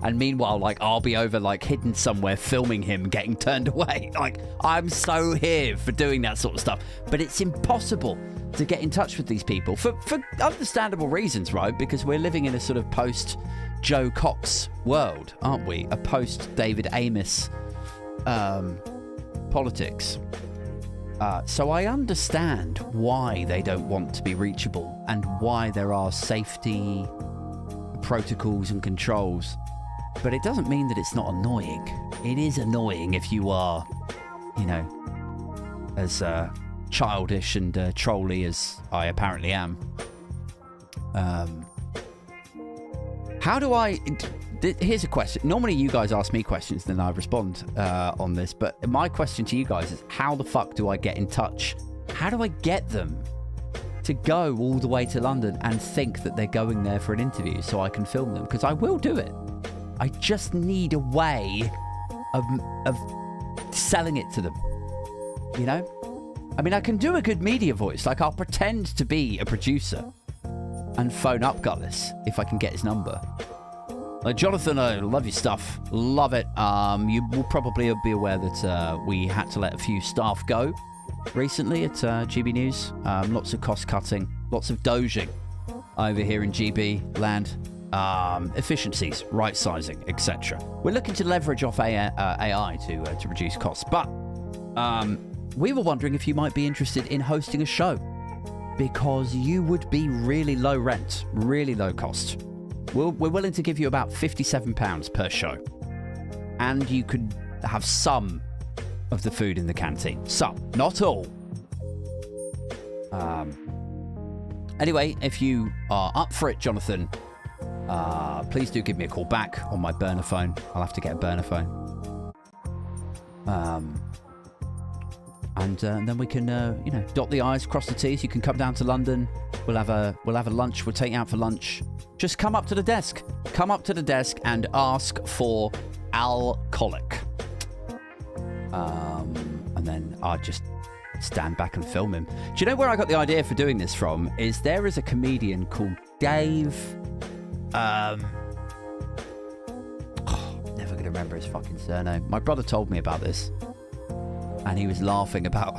And meanwhile, like, I'll be over like hidden somewhere filming him getting turned away. Like, I'm so here for doing that sort of stuff, but it's impossible to get in touch with these people for understandable reasons, right? Because we're living in a sort of post Joe Cox world, aren't we? A post David Amos politics. So I understand why they don't want to be reachable and why there are safety protocols and controls, but it doesn't mean that it's not annoying. It is annoying if you are, you know, as childish and trolly as I apparently am. How do I... Here's a question. Normally you guys ask me questions, then I respond on this. But my question to you guys is, how the fuck do I get in touch? How do I get them to go all the way to London and think that they're going there for an interview so I can film them? Because I will do it. I just need a way of selling it to them. You know? I mean, I can do a good media voice. Like, I'll pretend to be a producer and phone up Gullis if I can get his number. Like, Jonathan, I love your stuff. Love it. You will probably be aware that we had to let a few staff go recently at GB News. Lots of cost cutting, lots of doging over here in GB land. Efficiencies, right sizing, etc. We're looking to leverage off AI to reduce costs, but we were wondering if you might be interested in hosting a show, because you would be really low rent, really low cost. We're willing to give you about £57 per show, and you could have some of the food in the canteen. Some, not all. Anyway, if you are up for it, Jonathan, please do give me a call back on my burner phone. I'll have to get a burner phone. And then we can, dot the I's, cross the T's. You can come down to London. We'll have a lunch. We'll take you out for lunch. Just come up to the desk. Come up to the desk and ask for alcoholic. And then I'll just stand back and film him. Do you know where I got the idea for doing this from? Is there is a comedian called Dave. Never gonna remember his fucking surname. My brother told me about this, and he was laughing about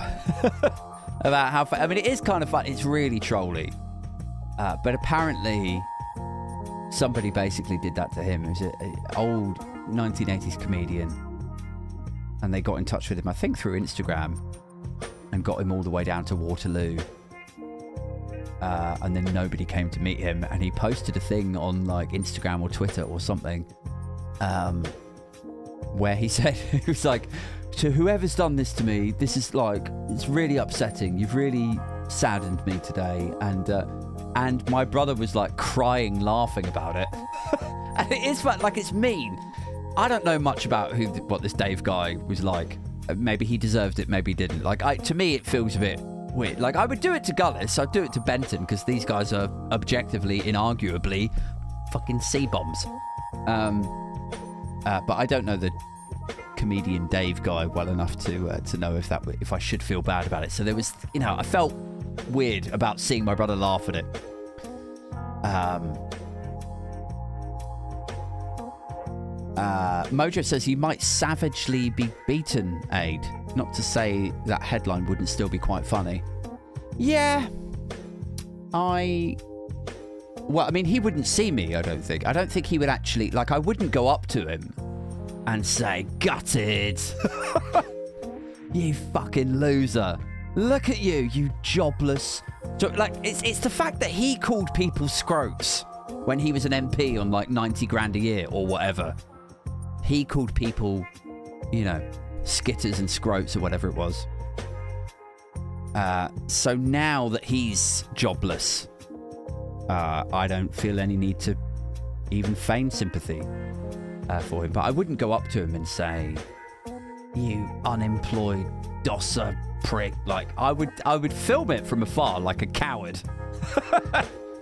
about how. I mean, it is kind of fun. It's really trolly, but apparently somebody basically did that to him. It was an old 1980s comedian, and they got in touch with him, I think, through Instagram, and got him all the way down to Waterloo. And then nobody came to meet him, and he posted a thing on like Instagram or Twitter or something, where he said, he was like, to whoever's done this to me, this is like, it's really upsetting. You've really saddened me today. And my brother was like crying, laughing about it. And it is like, it's mean. I don't know much about what this Dave guy was like. Maybe he deserved it, maybe he didn't. Like, to me, it feels a bit weird. Like, I would do it to Gullis, I'd do it to Benton, because these guys are objectively, inarguably, fucking C-bombs. But I don't know the comedian Dave guy well enough to know if I should feel bad about it. So there was, I felt weird about seeing my brother laugh at it. Mojo says you might savagely be beaten, Aid. Not to say that headline wouldn't still be quite funny. Yeah. Well, I mean, he wouldn't see me, I don't think. I don't think he would actually, like, I wouldn't go up to him and say, gutted. You fucking loser. Look at you, you jobless. So, like, it's the fact that he called people scrotes when he was an MP on like 90 grand a year or whatever. He called people, skitters and scrotes or whatever it was. So now that he's jobless, I don't feel any need to even feign sympathy for him. But I wouldn't go up to him and say, you unemployed dosser prick. Like, I would film it from afar like a coward.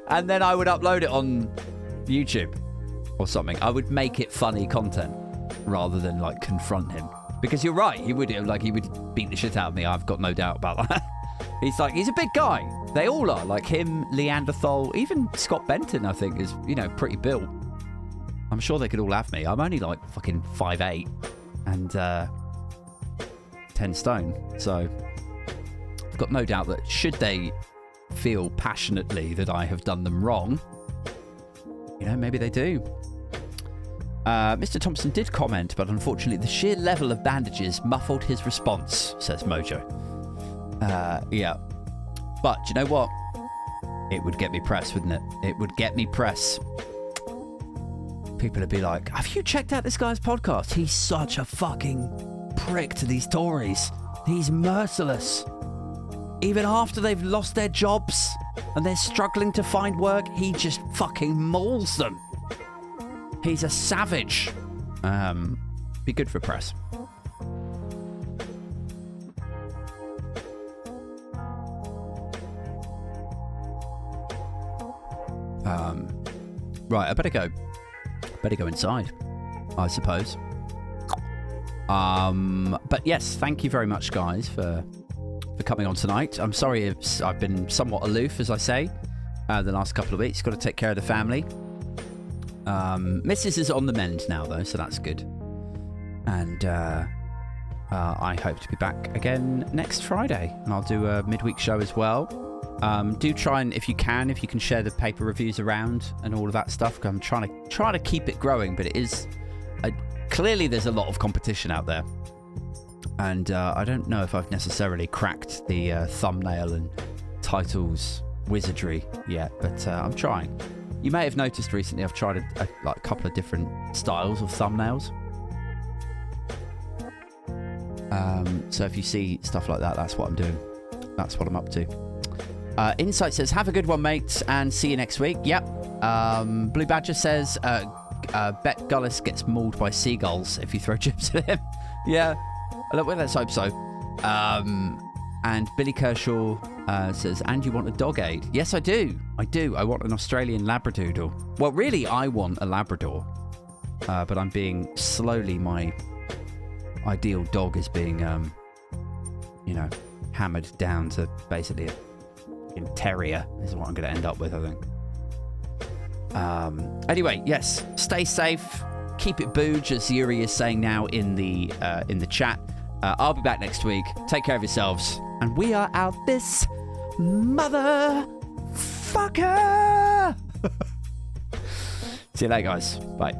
And then I would upload it on YouTube or something. I would make it funny content rather than like confront him. Because you're right, he would beat the shit out of me. I've got no doubt about that. He's a big guy. They all are. Like him, Leanderthal, even Scott Benton, I think, is, pretty built. I'm sure they could all have me. I'm only like fucking 5'8" and 10 stone. So I've got no doubt that should they feel passionately that I have done them wrong, maybe they do. Mr. Thompson did comment, but unfortunately the sheer level of bandages muffled his response, says Mojo. Yeah. But do you know what? It would get me press, wouldn't it? It would get me press. People would be like, have you checked out this guy's podcast? He's such a fucking prick to these Tories. He's merciless. Even after they've lost their jobs and they're struggling to find work, he just fucking mauls them. He's a savage. Be good for press. Right, I better go inside, I suppose. But yes, thank you very much, guys, for coming on tonight. I'm sorry if I've been somewhat aloof, as I say, the last couple of weeks. Got to take care of the family. Mrs. is on the mend now, though, so that's good. And I hope to be back again next Friday, and I'll do a midweek show as well. Do try and, if you can share the paper reviews around and all of that stuff. I'm trying to keep it growing, but it is clearly there's a lot of competition out there, and I don't know if I've necessarily cracked the thumbnail and titles wizardry yet, but I'm trying. You may have noticed recently I've tried a couple of different styles of thumbnails. So if you see stuff like that, that's what I'm doing. That's what I'm up to. Insight says, have a good one, mates, and see you next week. Yep. Blue Badger says, Bet Gullis gets mauled by seagulls if you throw chips at him. Yeah. Well, let's hope so. And Billy Kershaw says, and you want a dog aid? Yes, I do. I want an Australian Labradoodle. Well, really, I want a Labrador. But I'm being slowly, my ideal dog is being, hammered down to basically a terrier is what I'm going to end up with, I think. Anyway, yes, stay safe. Keep it booge, as Yuri is saying now in the chat. I'll be back next week. Take care of yourselves. And we are out this motherfucker. See you later, guys. Bye.